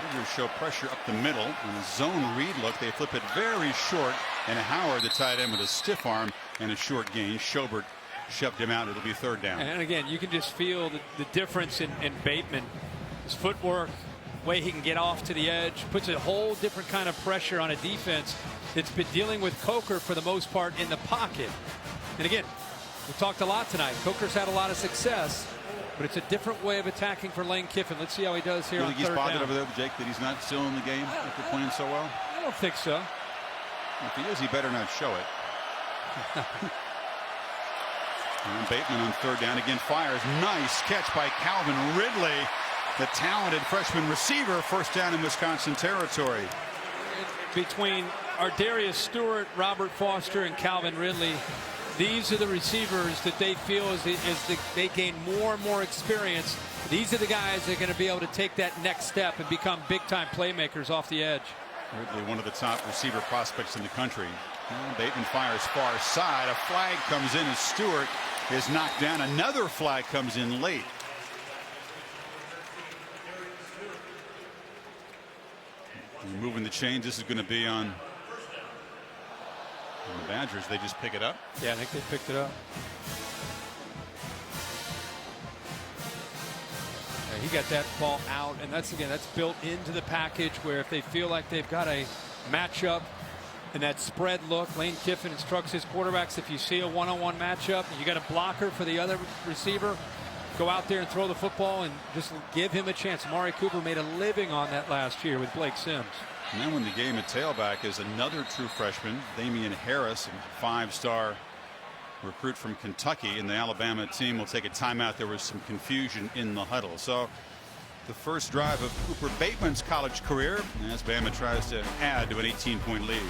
Badgers show pressure up the middle in a zone read look. They flip it very short, and Howard, the tight end, with a stiff arm and a short gain. Schobert shoved him out. It'll be third down. And again, you can just feel the difference in Bateman. His footwork, way he can get off to the edge, puts a whole different kind of pressure on a defense that's been dealing with Coker for the most part in the pocket. And again, we talked a lot tonight. Coker's had a lot of success, but it's a different way of attacking for Lane Kiffin. Let's see how he does here on third down. You think he's bothered over there, Jake, that he's not still in the game after playing so well? I don't think so. If he is, he better not show it. And Bateman on third down again fires. Nice catch by Calvin Ridley, the talented freshman receiver. First down in Wisconsin territory. Between Ardarius Stewart, Robert Foster, and Calvin Ridley, these are the receivers that they feel as they gain more and more experience. These are the guys that are going to be able to take that next step and become big-time playmakers off the edge. Ridley, one of the top receiver prospects in the country. And Bateman fires far side. A flag comes in as Stewart is knocked down. Another flag comes in late. Moving the chains. This is going to be on the Badgers. They just pick it up. Yeah, I think they picked it up. Yeah, he got that ball out, and that's built into the package where if they feel like they've got a matchup and that spread look, Lane Kiffin instructs his quarterbacks, if you see a one-on-one matchup and you got a blocker for the other receiver, go out there and throw the football and just give him a chance. Amari Cooper made a living on that last year with Blake Sims. And then when the game at tailback is another true freshman, Damian Harris, a five-star recruit from Kentucky, and the Alabama team will take a timeout. There was some confusion in the huddle. So the first drive of Cooper Bateman's college career as Bama tries to add to an 18-point lead.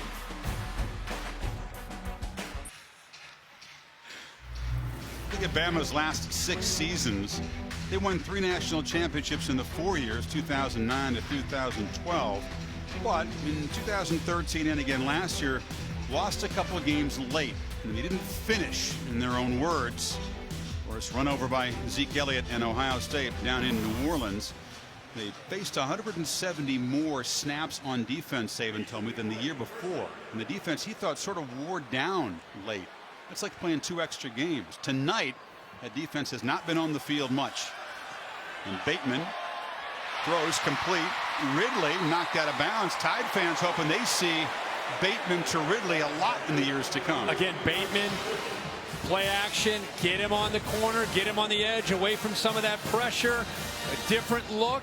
Look at Bama's last 6 seasons. They won 3 national championships in the 4 years, 2009 to 2012. But in 2013 and again last year, lost a couple of games late. And they didn't finish, in their own words. Of course, run over by Zeke Elliott and Ohio State down in New Orleans. They faced 170 more snaps on defense, Saban told me, than the year before. And the defense, he thought, sort of wore down late. It's like playing 2 extra games. Tonight, that defense has not been on the field much. And Bateman throws complete. Ridley knocked out of bounds. Tide fans hoping they see Bateman to Ridley a lot in the years to come. Again, Bateman, play action, get him on the corner, get him on the edge, away from some of that pressure, a different look.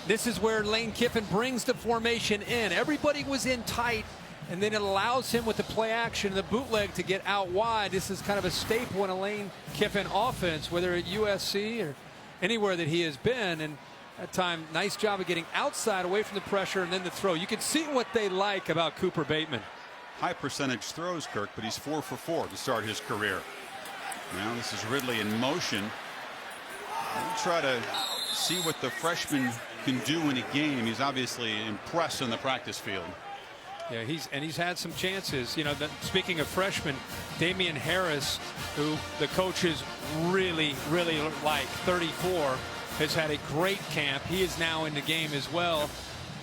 This is where Lane Kiffin brings the formation in. Everybody was in tight, and then it allows him with the play action, the bootleg, to get out wide. This is kind of a staple in a Lane Kiffin offense, whether at USC or anywhere that he has been. And that time, nice job of getting outside, away from the pressure, and then the throw. You can see what they like about Cooper Bateman. High percentage throws, Kirk, but he's 4 for 4 to start his career. Now this is Ridley in motion. We'll try to see what the freshman can do in a game. He's obviously impressed on the practice field. Yeah, he's had some chances. You know, speaking of freshmen, Damian Harris, who the coaches really like, 34, has had a great camp. He is now in the game as well.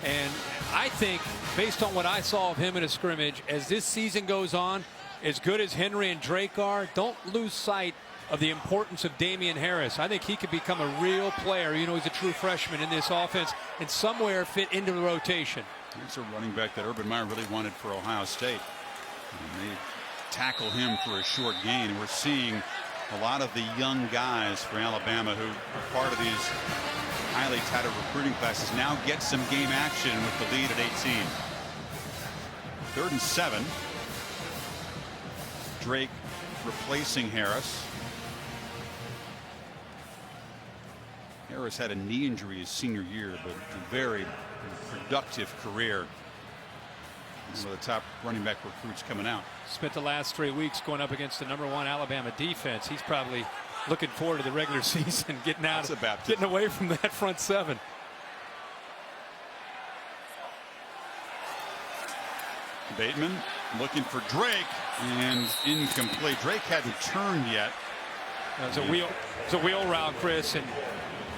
And I think, based on what I saw of him in a scrimmage, as this season goes on, as good as Henry and Drake are, don't lose sight of the importance of Damian Harris. I think he could become a real player. You know, he's a true freshman in this offense and somewhere fit into the rotation. He's a running back that Urban Meyer really wanted for Ohio State. And they tackle him for a short gain. We're seeing a lot of the young guys for Alabama who are part of these highly touted recruiting classes now get some game action with the lead at 18. 3rd and 7. Drake replacing Harris. Harris had a knee injury his senior year, but a very productive career. One of the top running back recruits coming out. Spent the last 3 weeks going up against the #1 Alabama defense. He's probably looking forward to the regular season, getting away from that front seven. Bateman looking for Drake, and incomplete. Drake hadn't turned yet. It was a wheel route, Chris, and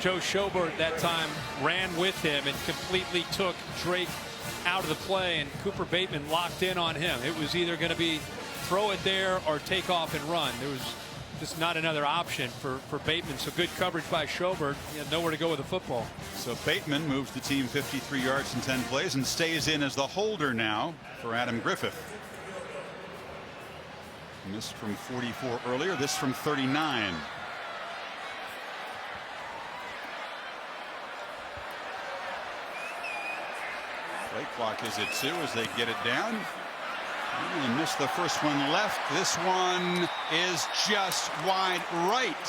Joe Schobert that time ran with him and completely took Drake out of the play, and Cooper Bateman locked in on him. It was either going to be throw it there or take off and run. There was just not another option for Bateman. So good coverage by Schobert. He had nowhere to go with the football. So Bateman moves the team 53 yards in 10 plays and stays in as the holder now for Adam Griffith. Missed from 44 earlier, this from 39. Play clock is at 2 as they get it down. And missed the first one left. This one is just wide right.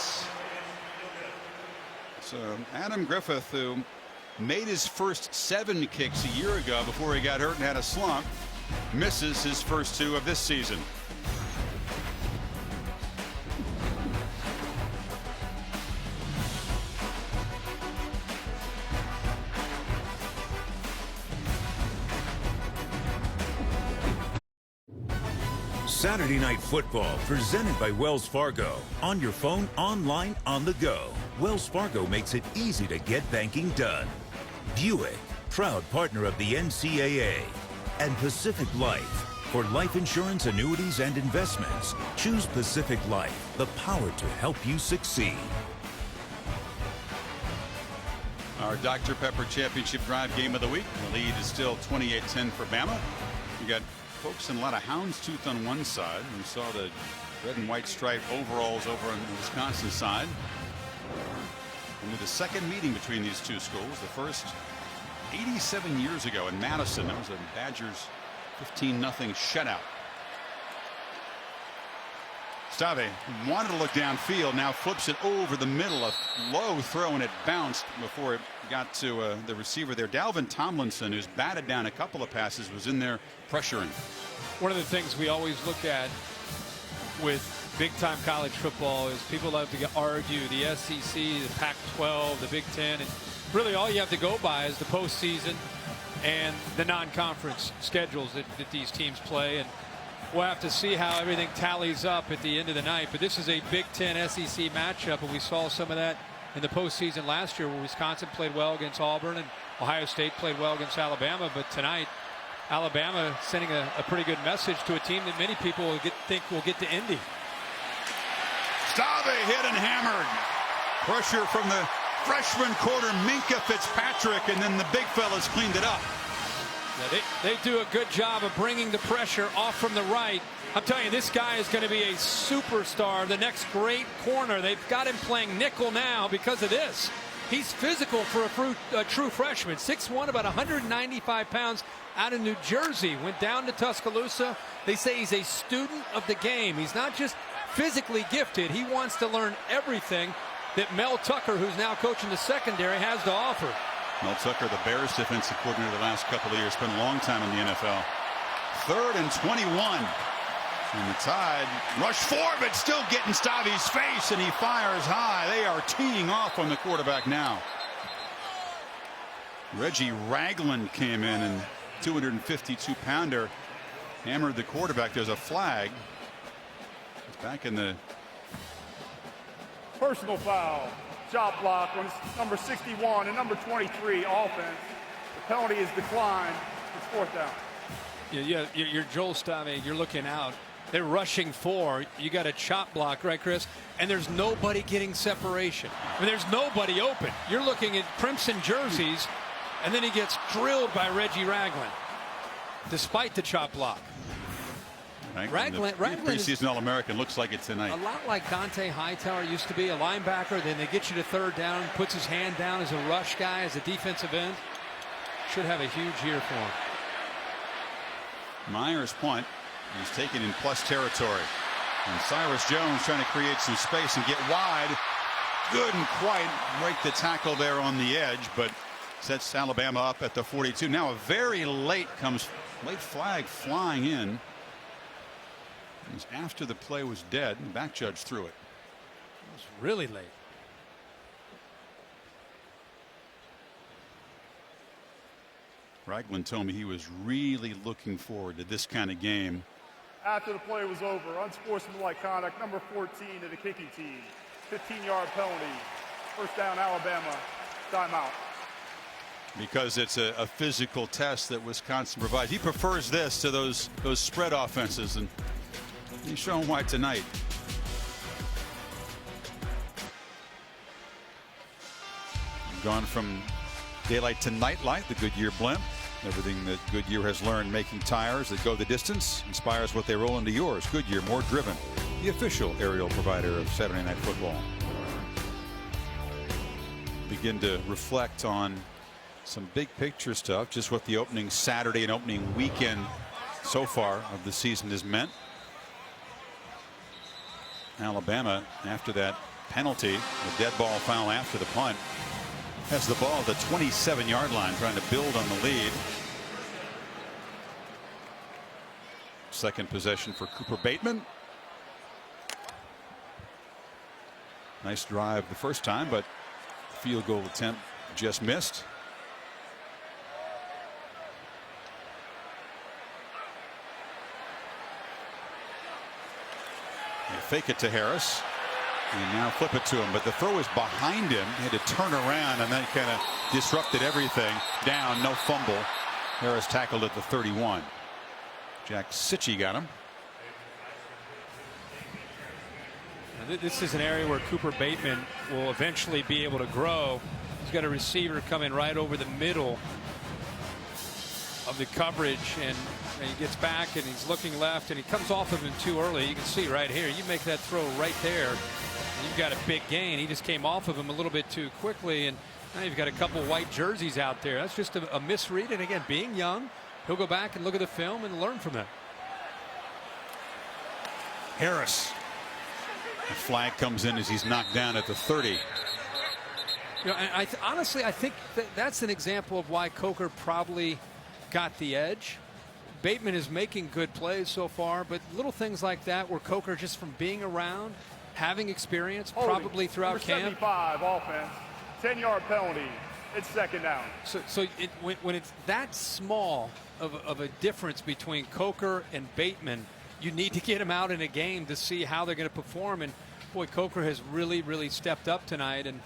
So Adam Griffith, who made his first 7 kicks a year ago before he got hurt and had a slump, misses his first 2 of this season. Saturday Night Football, presented by Wells Fargo. On your phone, online, on the go. Wells Fargo makes it easy to get banking done. Buick, proud partner of the NCAA. And Pacific Life. For life insurance, annuities, and investments, choose Pacific Life, the power to help you succeed. Our Dr. Pepper Championship Drive game of the week. The lead is still 28-10 for Bama. We got folks in a lot of houndstooth on one side. We saw the red and white striped overalls over on the Wisconsin side. Only the second meeting between these two schools. The first 87 years ago in Madison. That was a Badgers 15-0 shutout. Stave wanted to look downfield, now flips it over the middle. A low throw, and it bounced before it got to the receiver there. Dalvin Tomlinson, who's batted down a couple of passes, was in there pressuring. One of the things we always look at with big-time college football is people love to argue the SEC, the Pac-12, the Big Ten, and really all you have to go by is the postseason and the non-conference schedules that these teams play. And we'll have to see how everything tallies up at the end of the night. But this is a Big Ten SEC matchup, and we saw some of that in the postseason last year where Wisconsin played well against Auburn and Ohio State played well against Alabama. But tonight, Alabama sending a pretty good message to a team that many people think will get to Indy. Stave hit and hammered. Pressure from the freshman quarter Minkah Fitzpatrick, and then the big fellas cleaned it up. They do a good job of bringing the pressure off from the right. I'm telling you, this guy is going to be a superstar, the next great corner. They've got him playing nickel now because of this. He's physical for a true freshman. 6'1", about 195 pounds, out of New Jersey. Went down to Tuscaloosa. They say he's a student of the game. He's not just physically gifted. He wants to learn everything that Mel Tucker, who's now coaching the secondary, has to offer. Mel Tucker, the Bears defensive coordinator the last couple of years, spent a long time in the NFL. 3rd and 21. And the Tide rush forward, but still getting Stavi's face, and he fires high. They are teeing off on the quarterback now. Reggie Ragland came in, and 252-pounder hammered the quarterback. There's a flag. It's back in the Personal foul. Chop block on number 61 and number 23 offense. The penalty is declined. It's 4th down. Yeah, you're Joel Stave. You're looking out. They're rushing 4. You got a chop block, right, Chris? And there's nobody getting separation. I mean, there's nobody open. You're looking at crimson jerseys, and then he gets drilled by Reggie Ragland, despite the chop block. Ragland preseason All-American, looks like it tonight. A lot like Dante Hightower used to be, a linebacker. Then they get you to 3rd down, puts his hand down as a rush guy, as a defensive end. Should have a huge year for him. Myers' punt is taken in plus territory. And Cyrus Jones trying to create some space and get wide. Couldn't quite break the tackle there on the edge, but sets Alabama up at the 42. Now a very late flag flying in. It was after the play was dead, and the back judge threw it. It was really late. Ragland told me he was really looking forward to this kind of game. After the play was over, unsportsmanlike conduct, number 14 to the kicking team. 15-yard penalty. 1st down, Alabama. Timeout. Because it's a physical test that Wisconsin provides. He prefers this to those spread offenses, and he's shown why tonight. Gone from daylight to nightlight, the Goodyear blimp. Everything that Goodyear has learned making tires that go the distance inspires what they roll into yours. Goodyear, more driven. The official aerial provider of Saturday Night Football. Begin to reflect on some big picture stuff, just what the opening Saturday and opening weekend so far of the season has meant. Alabama, after that penalty, the dead ball foul after the punt, has the ball at the 27-yard line, trying to build on the lead. Second possession for Cooper Bateman. Nice drive the first time, but field goal attempt just missed. They fake it to Harris. And now flip it to him, but the throw is behind him. He had to turn around, and that kind of disrupted everything. Down, no fumble. Harris tackled at the 31. Jack Sitchie got him. This is an area where Cooper Bateman will eventually be able to grow. He's got a receiver coming right over the middle of the coverage, and he gets back and he's looking left, and he comes off of him too early. You can see right here, you make that throw right there, you've got a big gain. He just came off of him a little bit too quickly, and now you've got a couple white jerseys out there. That's just a misread, and again, being young, he'll go back and look at the film and learn from that. Harris. The flag comes in as he's knocked down at the 30. You know, honestly, I think that's an example of why Coker probably got the edge. Bateman is making good plays so far, but little things like that where Coker, just from being around, having experience, probably throughout camp. 75 offense, 10-yard penalty. It's 2nd down. So when it's that small of a difference between Coker and Bateman, you need to get him out in a game to see how they're going to perform. And boy, Coker has really, really stepped up tonight and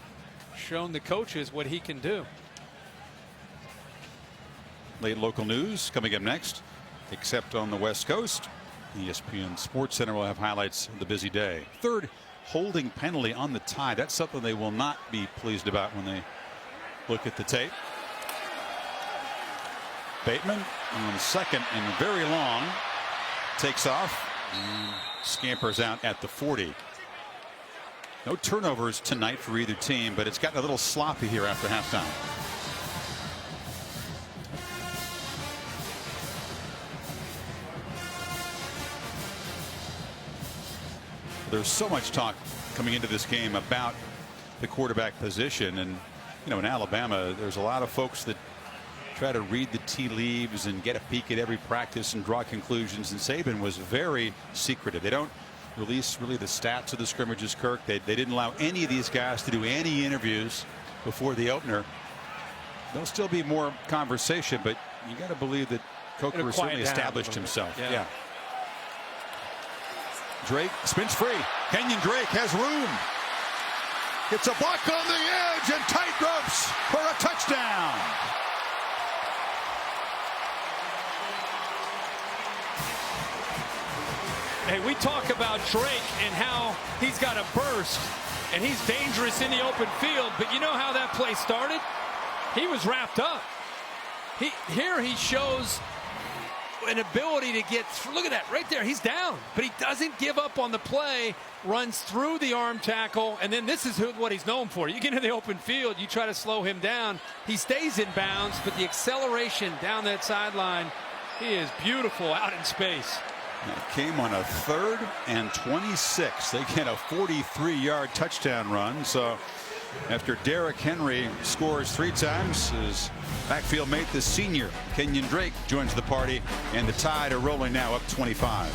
shown the coaches what he can do. Late local news coming up next, except on the West Coast. ESPN Sports Center will have highlights of the busy day. 3rd holding penalty on the Tide. That's something they will not be pleased about when they look at the tape. Bateman on second and very long. Takes off and scampers out at the 40. No turnovers tonight for either team, but it's gotten a little sloppy here after halftime. There's so much talk coming into this game about the quarterback position, and you know, in Alabama there's a lot of folks that try to read the tea leaves and get a peek at every practice and draw conclusions, and Saban was very secretive. They don't release really the stats of the scrimmages, Kirk. They didn't allow any of these guys to do any interviews before the opener. There'll still be more conversation, but you got to believe that Coker has certainly established himself. Yeah. Drake spins free. Kenyon Drake has room. It's a block on the edge and tight ropes for a touchdown. Hey, we talk about Drake and how he's got a burst and he's dangerous in the open field, but you know how that play started? He was wrapped up. Here he shows an ability to get through. Look at that right there. He's down, but he doesn't give up on the play, runs through the arm tackle, and then this is what he's known for. You get in the open field, you try to slow him down. He stays in bounds, but the acceleration down that sideline, he is beautiful out in space. It came on a 3rd and 26. They get a 43-yard touchdown run. So after Derrick Henry scores 3 times, his backfield mate, the senior Kenyon Drake, joins the party, and the Tide are rolling now up 25.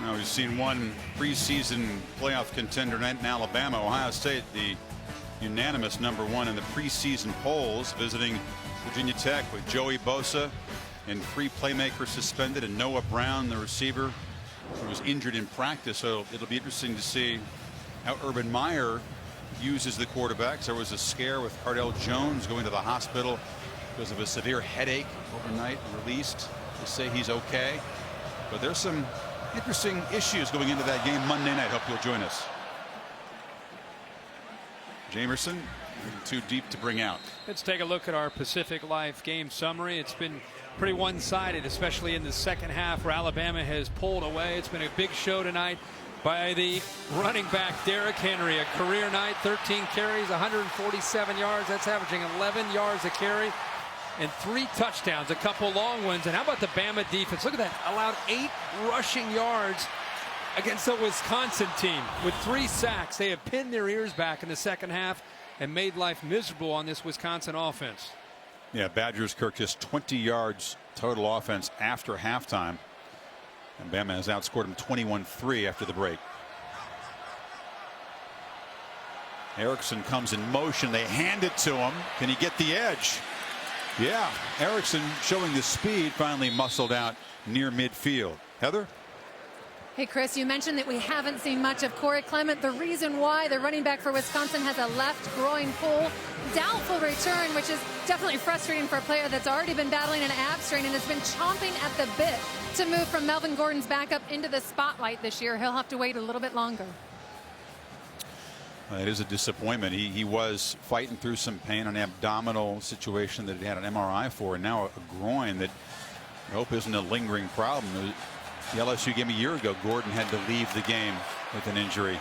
Now we've seen one preseason playoff contender in Alabama. Ohio State, the unanimous #1 in the preseason polls, visiting Virginia Tech with Joey Bosa and 3 playmakers suspended, and Noah Brown, the receiver, who was injured in practice. So it'll be interesting to see how Urban Meyer uses the quarterbacks. There was a scare with Cardell Jones going to the hospital because of a severe headache overnight, released to say he's okay. But there's some interesting issues going into that game Monday night. Hope you'll join us. Jamerson, too deep to bring out. Let's take a look at our Pacific Life game summary. It's been pretty one-sided, especially in the second half where Alabama has pulled away. It's been a big show tonight by the running back Derrick Henry. A career night, 13 carries, 147 yards. That's averaging 11 yards a carry and 3 touchdowns, a couple long ones. And how about the Bama defense? Look at that, allowed 8 rushing yards against the Wisconsin team with 3 sacks. They have pinned their ears back in the second half and made life miserable on this Wisconsin offense. Yeah, Badgers, Kirk, just 20 yards total offense after halftime. And Bama has outscored them 21-3 after the break. Erickson comes in motion. They hand it to him. Can he get the edge? Yeah, Erickson showing the speed, finally muscled out near midfield. Heather? Hey, Chris, you mentioned that we haven't seen much of Corey Clement. The reason why the running back for Wisconsin has a left groin pull, doubtful return, which is definitely frustrating for a player that's already been battling an ab strain and has been chomping at the bit to move from Melvin Gordon's backup into the spotlight this year. He'll have to wait a little bit longer. It is a disappointment. He was fighting through some pain, an abdominal situation that he had an MRI for, and now a groin that I hope isn't a lingering problem. The LSU game a year ago, Gordon had to leave the game with an injury.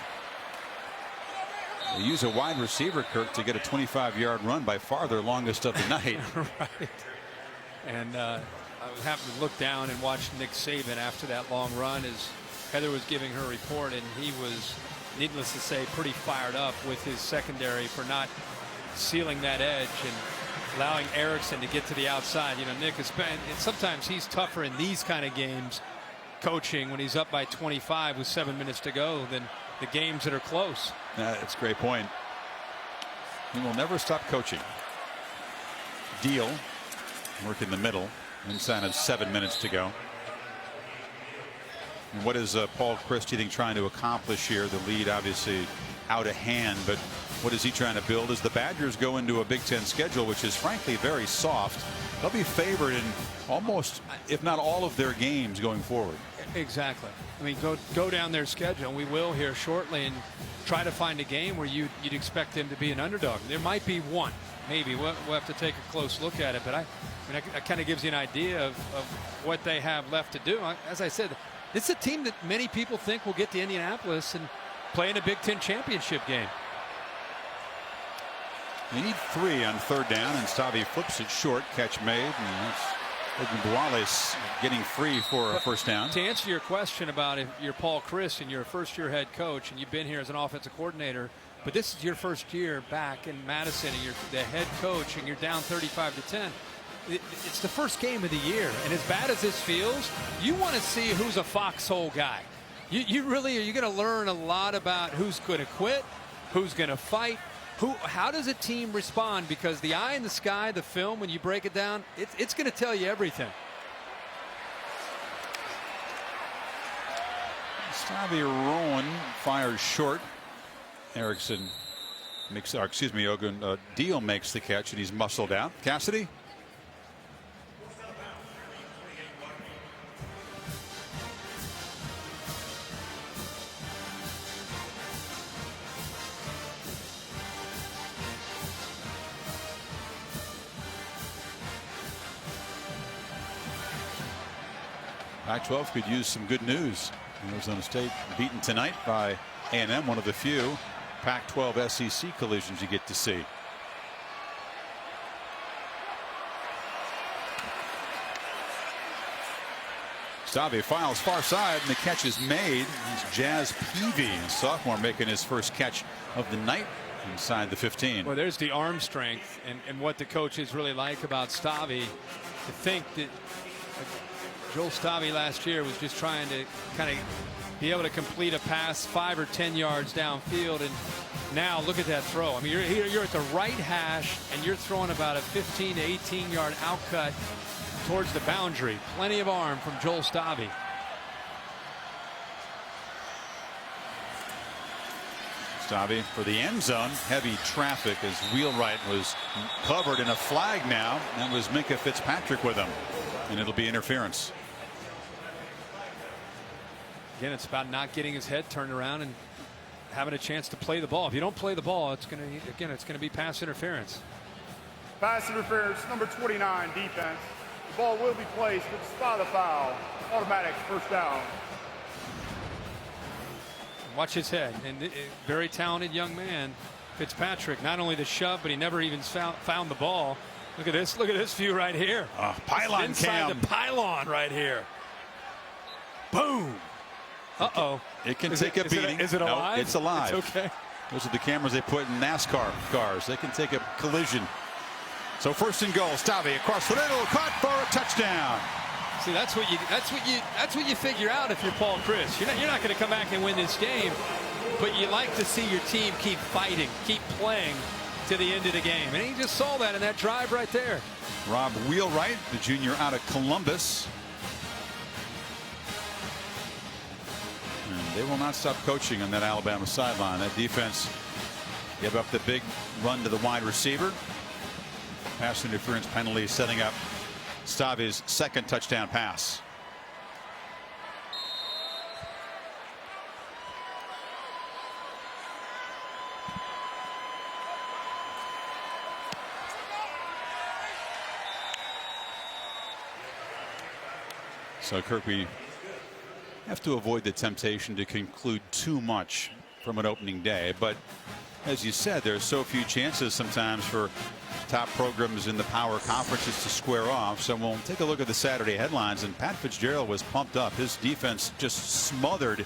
They use a wide receiver, Kirk, to get a 25-yard run, by far their longest of the night. Right. And I was happened to look down and watch Nick Saban after that long run as Heather was giving her report, and he was, needless to say, pretty fired up with his secondary for not sealing that edge and allowing Erickson to get to the outside. You know, Nick has been, sometimes he's tougher in these kind of games, coaching, when he's up by 25 with 7 minutes to go, than the games that are close. That's a great point. He will never stop coaching. Deal, work in the middle, inside of 7 minutes to go. And what is Paul Chryst, you think, trying to accomplish here? The lead obviously out of hand, but what is he trying to build as the Badgers go into a Big Ten schedule, which is frankly very soft? They'll be favored in almost, if not all, of their games going forward. Exactly. I mean, go down their schedule, and we will here shortly, and try to find a game where you'd expect them to be an underdog. There might be one, maybe. We'll have to take a close look at it, but I mean, that kind of gives you an idea of what they have left to do. As I said, it's a team that many people think will get to Indianapolis and play in a Big Ten championship game. They need 3 on 3rd down, and Stavi flips it short. Catch made, and that's Ogunbowale getting free for a first down. To answer your question about if you're Paul Chryst and you're a first-year head coach and you've been here as an offensive coordinator, but this is your first year back in Madison and you're the head coach and you're down 35-10. It's the first game of the year, and as bad as this feels, you want to see who's a foxhole guy. You really are. You're going to learn a lot about who's going to quit, who's going to fight. How does a team respond? Because the eye in the sky, the film, when you break it down, it's going to tell you everything. Stavi Rowan fires short. Erickson makes, Deal makes the catch, and he's muscled out. Cassidy. Pac-12 could use some good news. Arizona State beaten tonight by A&M, one of the few Pac-12 SEC collisions you get to see. Stavi files far side, and the catch is made. It's Jazz Peavy, a sophomore, making his first catch of the night inside the 15. Well, there's the arm strength and what the coaches really like about Stavi. To think that Joel Stavi last year was just trying to kind of be able to complete a pass 5 or 10 yards downfield, and now look at that throw. I mean, you're at the right hash and you're throwing about a 15 to 18 yard outcut towards the boundary. Plenty of arm from Joel Stavi. Stavi for the end zone. Heavy traffic as Wheelwright was covered in a flag now. That was Minkah Fitzpatrick with him, and it'll be interference. Again, it's about not getting his head turned around and having a chance to play the ball. If you don't play the ball, it's going to be pass interference. Pass interference, number 29, defense. The ball will be placed with the spot of foul. Automatic first down. Watch his head. And very talented young man, Fitzpatrick. Not only the shove, but he never even found the ball. Look at this. Look at this view right here. Pylon inside cam. the pylon right here. Boom. Uh-oh. It can take a beating. Is it alive? No, it's alive. It's okay. Those are the cameras they put in NASCAR cars. They can take a collision. So first and goal. Stavi across the middle, caught for a touchdown. See, that's what you figure out if you're Paul Chryst. You're not going to come back and win this game, but you like to see your team keep fighting, keep playing to the end of the game. And he just saw that in that drive right there. Rob Wheelwright, the junior out of Columbus. And they will not stop coaching on that Alabama sideline. That defense gave up the big run to the wide receiver. Pass interference penalty setting up Stavi's second touchdown pass. So, Kirk, we have to avoid the temptation to conclude too much from an opening day. But as you said, there's so few chances sometimes for top programs in the power conferences to square off. So we'll take a look at the Saturday headlines, and Pat Fitzgerald was pumped up. His defense just smothered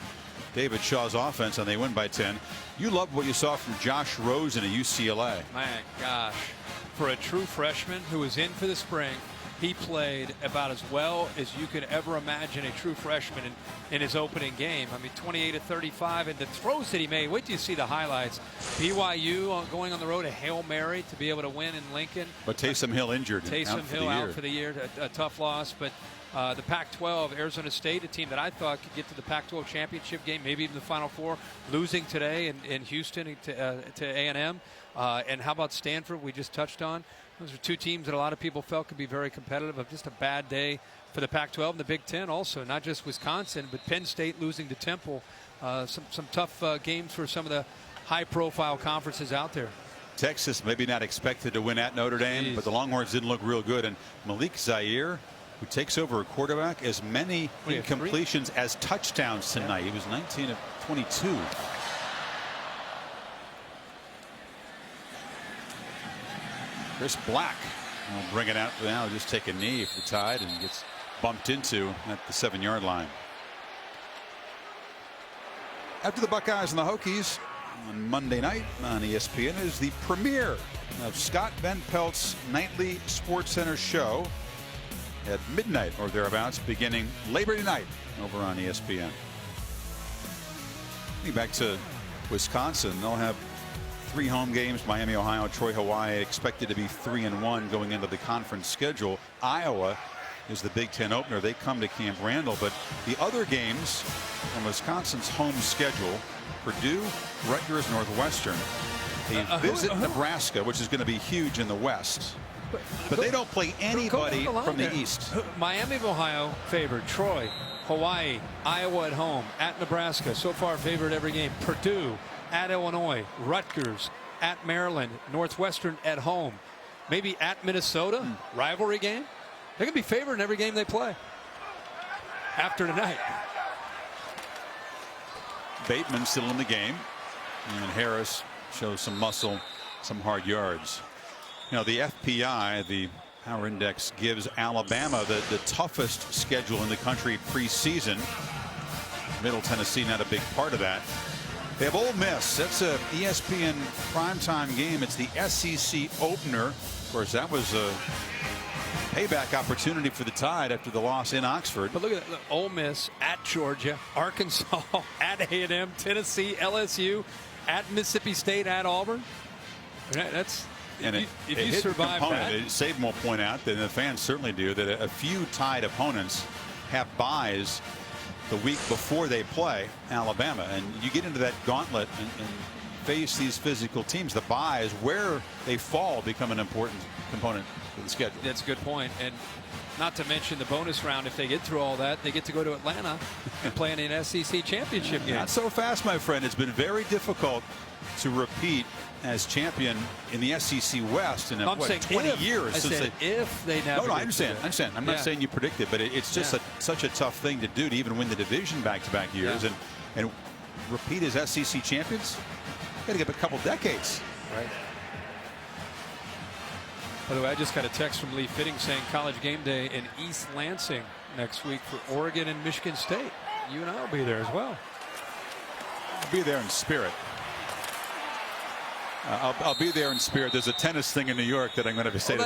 David Shaw's offense, and they win by 10. You loved what you saw from Josh Rosen at UCLA. My gosh, for a true freshman who was in for the spring, he played about as well as you could ever imagine a true freshman in his opening game. I mean, 28 of 35, and the throws that he made. Wait till you see the highlights. BYU going on the road, a Hail Mary to be able to win in Lincoln. But Taysom Hill injured. Taysom Hill out for the year, a tough loss. But the Pac-12, Arizona State, a team that I thought could get to the Pac-12 championship game, maybe even the Final Four, losing today in Houston to A&M. And how about Stanford, we just touched on? Those are two teams that a lot of people felt could be very competitive. Of just a bad day for the Pac-12 and the Big Ten also, not just Wisconsin, but Penn State losing to Temple. Some tough games for some of the high-profile conferences out there. Texas maybe not expected to win at Notre Dame, but the Longhorns didn't look real good. And Malik Zaire, who takes over a quarterback, as many incompletions as touchdowns tonight. He was 19 of 22. Chris Black will bring it out now. Just take a knee for the Tide and gets bumped into at the 7-yard line. After the Buckeyes and the Hokies on Monday night on ESPN is the premiere of Scott Van Pelt's nightly SportsCenter show at midnight or thereabouts, beginning Labor Day night over on ESPN. Getting back to Wisconsin, they'll have 3 home games: Miami, Ohio, Troy, Hawaii, expected to be 3-1 going into the conference schedule. Iowa is the Big Ten opener. They come to Camp Randall, but the other games from Wisconsin's home schedule: Purdue, Rutgers, Northwestern. They visit Nebraska, which is going to be huge in the West. But they don't play anybody from the East. Miami of Ohio favored. Troy, Hawaii, Iowa at home, at Nebraska. So far favored every game. Purdue at Illinois, Rutgers at Maryland, Northwestern at home. Maybe at Minnesota, rivalry game. They're going to be favored in every game they play after tonight. Bateman still in the game, and Harris shows some muscle, some hard yards. You know, the FPI, the Power Index, gives Alabama the toughest schedule in the country preseason. Middle Tennessee not a big part of that. They have Ole Miss. That's a ESPN primetime game. It's the SEC opener. Of course, that was a payback opportunity for the Tide after the loss in Oxford. But look at that. Ole Miss at Georgia, Arkansas at A&M, Tennessee, LSU, at Mississippi State, at Auburn. That's if you survive that. Save will point out that the fans certainly do that a few Tide opponents have byes the week before they play Alabama, and you get into that gauntlet and face these physical teams. The byes, where they fall, become an important component of the schedule. That's a good point. And not to mention the bonus round, if they get through all that, they get to go to Atlanta and play in an SEC championship game. Not so fast, my friend. It's been very difficult to repeat as champion in the SEC West in 20 years. If they never. No, I understand. I'm not saying you predict it, but it's just such a tough thing to do, to even win the division back-to-back years and repeat as SEC champions. Got to give a couple decades. Right. By the way, I just got a text from Lee Fitting saying College Game Day in East Lansing next week for Oregon and Michigan State. You and I will be there as well. I'll be there in spirit. I'll be there in spirit. There's a tennis thing in New York that I'm going to say.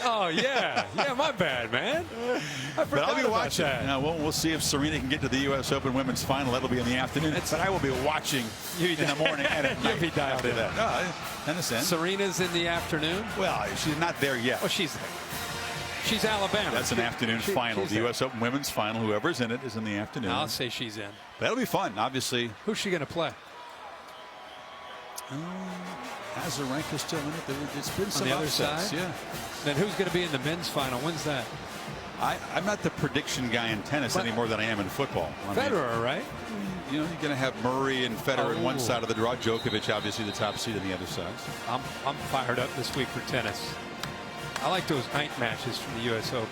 Oh yeah, my bad, man. But I'll be watching. We'll see if Serena can get to the U.S. Open Women's Final. That'll be in the afternoon. But I will be watching in the morning and at night. You'll be dialed in. I understand. Serena's in the afternoon. Well, she's not there yet. Well, she's Alabama. That's an afternoon final. The U.S. Open Women's Final. Whoever's in it is in the afternoon. I'll say she's in. That'll be fun. Obviously. Who's she going to play? Azarenka still in it. It's been some on the other upsets. side. Yeah. Then who's going to be in the men's final? When's that? I'm not the prediction guy in tennis any more than I am in football. Federer, right? You know, you're going to have Murray and Federer on one side of the draw. Djokovic, obviously, the top seed on the other side. I'm fired up this week for tennis. I like those night matches from the U.S. Open.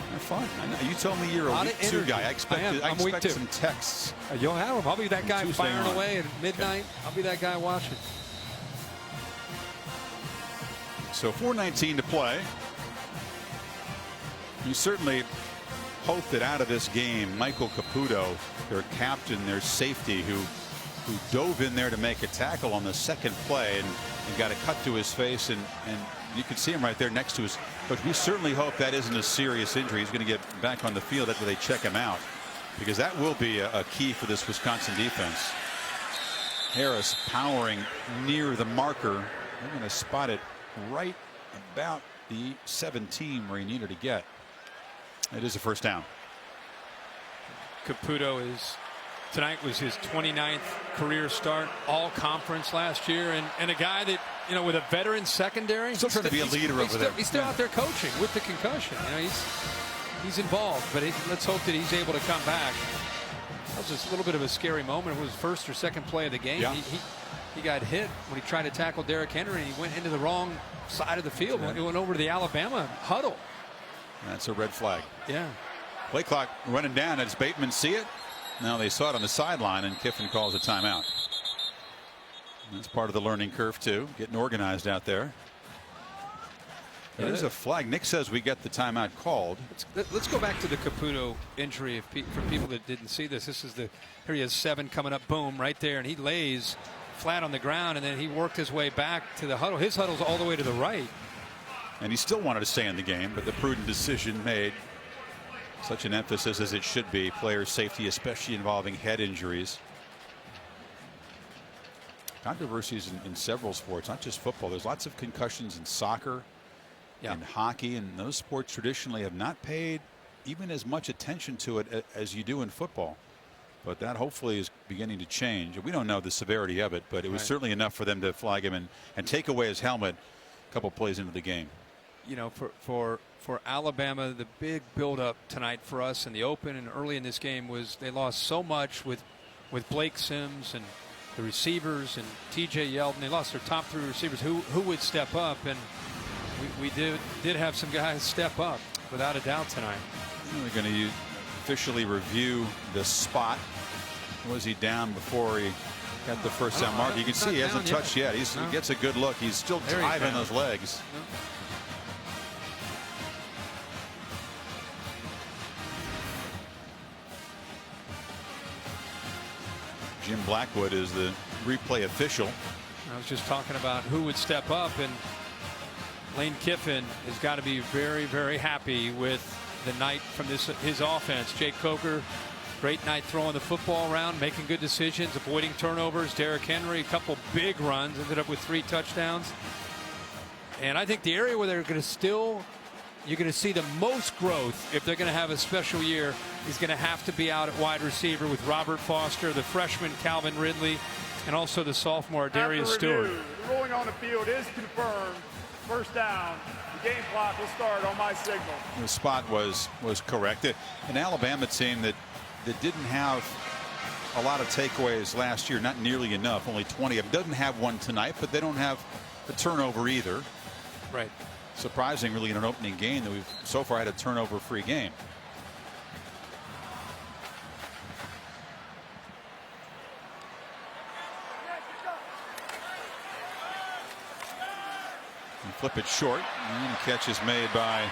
They're fun. I know. You told me you're a week 2 guy. I expect some texts. You'll have them. I'll be that guy firing away at midnight. Okay. I'll be that guy watching. So 4:19 to play. You certainly hope that out of this game, Michael Caputo, their captain, their safety, who dove in there to make a tackle on the second play and got a cut to his face, and you can see him right there next to his coach. We certainly hope that isn't a serious injury. He's going to get back on the field after they check him out, because that will be a key for this Wisconsin defense. Harris powering near the marker. They're going to spot it right about the 17 where he needed to get. It is a first down. Caputo tonight was his 29th career start, all conference last year, and a guy that, you know, with a veteran secondary, still trying to be a leader over there. He's still out there coaching with the concussion. You know, he's involved, but let's hope that he's able to come back. That was just a little bit of a scary moment. It was first or second play of the game. Yeah. He got hit when he tried to tackle Derrick Henry, and he went into the wrong side of the field. He went over to the Alabama huddle. That's a red flag. Yeah. Play clock running down. Does Bateman see it? Now they saw it on the sideline, and Kiffin calls a timeout. That's part of the learning curve too, getting organized out there. There's a flag. Nick says we get the timeout called. Let's go back to the Caputo injury. For people that didn't see this, here he has 7 coming up, boom, right there, and he lays flat on the ground, and then he worked his way back to the huddle. His huddle's all the way to the right. And he still wanted to stay in the game, but the prudent decision made. Such an emphasis as it should be. Player safety, especially involving head injuries. Controversies in several sports, not just football. There's lots of concussions in soccer. Yeah. And hockey, and those sports traditionally have not paid even as much attention to it as you do in football. But that hopefully is beginning to change. We don't know the severity of it, but it was certainly enough for them to flag him and take away his helmet a couple plays into the game. You know, for Alabama, the big buildup tonight for us in the open and early in this game was they lost so much with Blake Sims and the receivers and T.J. Yeldon. They lost their top 3 receivers. Who would step up? And we did have some guys step up without a doubt tonight. We're going to officially review the spot. Was he down before he got the first down mark? You can see he hasn't touched yet. He gets a good look. He's still driving those legs. Jim Blackwood is the replay official. I was just talking about who would step up, and Lane Kiffin has got to be very, very happy with the night from his offense. Jake Coker, great night throwing the football around, making good decisions, avoiding turnovers. Derrick Henry, a couple big runs, ended up with 3 touchdowns. And I think the area where you're going to see the most growth if they're going to have a special year is going to have to be out at wide receiver with Robert Foster, the freshman Calvin Ridley, and also the sophomore Darius Stewart. The ruling on the field is confirmed. First down. The game clock will start on my signal. The spot was correct. An Alabama team that didn't have a lot of takeaways last year, not nearly enough, only 20 of them. Doesn't have one tonight, but they don't have a turnover either. Right. Surprising, really, in an opening game that we've so far had a turnover-free game. And flip it short, and the catch is made by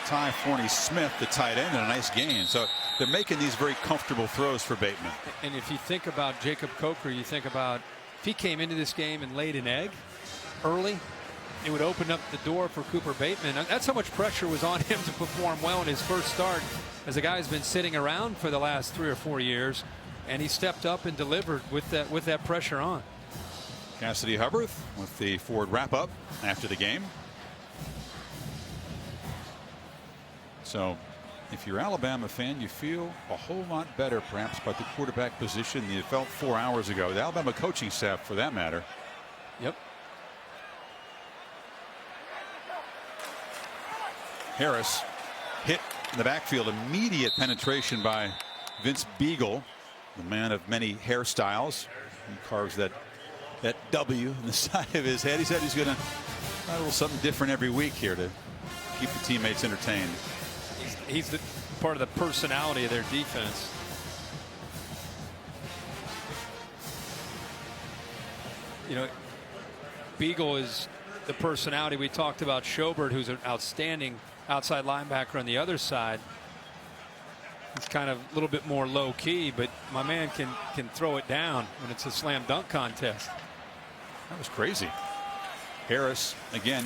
Ty Forney-Smith, the tight end, and a nice gain. So they're making these very comfortable throws for Bateman. And if you think about Jacob Coker, you think about if he came into this game and laid an egg early, it would open up the door for Cooper Bateman. That's how much pressure was on him to perform well in his first start, as a guy who's been sitting around for the last 3 or 4 years, and he stepped up and delivered with that pressure on. Cassidy Hubbard with the Ford wrap-up after the game. So if you're an Alabama fan, you feel a whole lot better perhaps about the quarterback position than you felt 4 hours ago. The Alabama coaching staff, for that matter. Yep. Harris hit in the backfield. Immediate penetration by Vince Beagle, the man of many hairstyles. He carves that W on the side of his head. He said he's going to try a little something different every week here to keep the teammates entertained. He's the part of the personality of their defense. You know, Beagle is the personality. We talked about Schobert, who's an outstanding outside linebacker on the other side. He's kind of a little bit more low key, but my man can throw it down when it's a slam dunk contest. That was crazy. Harris again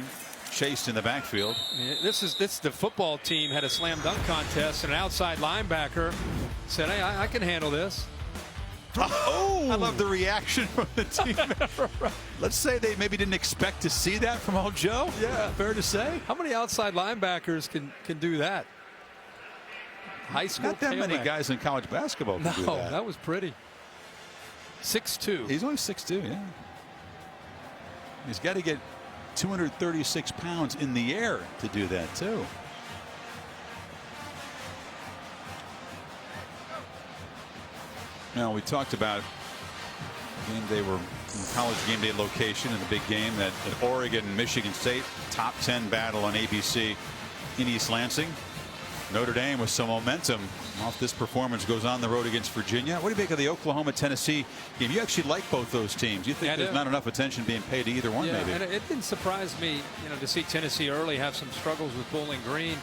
chased in the backfield. This the football team had a slam dunk contest, and an outside linebacker said, "Hey, I can handle this." Oh, I love the reaction from the team. Let's say they maybe didn't expect to see that from old Joe. Yeah, fair to say. How many outside linebackers can do that? High school. Not that many guys in college basketball can do that. No, that was pretty. 6'2". He's only 6'2", yeah. He's got to get 236 pounds in the air to do that, too. Now, we talked about game day, were in college game day location in the big game that Oregon, Michigan State, top 10 battle on ABC in East Lansing. Notre Dame with some momentum off this performance goes on the road against Virginia. What do you make of the Oklahoma-Tennessee game? You actually like both those teams. You think there's not enough attention being paid to either one, maybe? And it didn't surprise me, to see Tennessee early have some struggles with Bowling Green.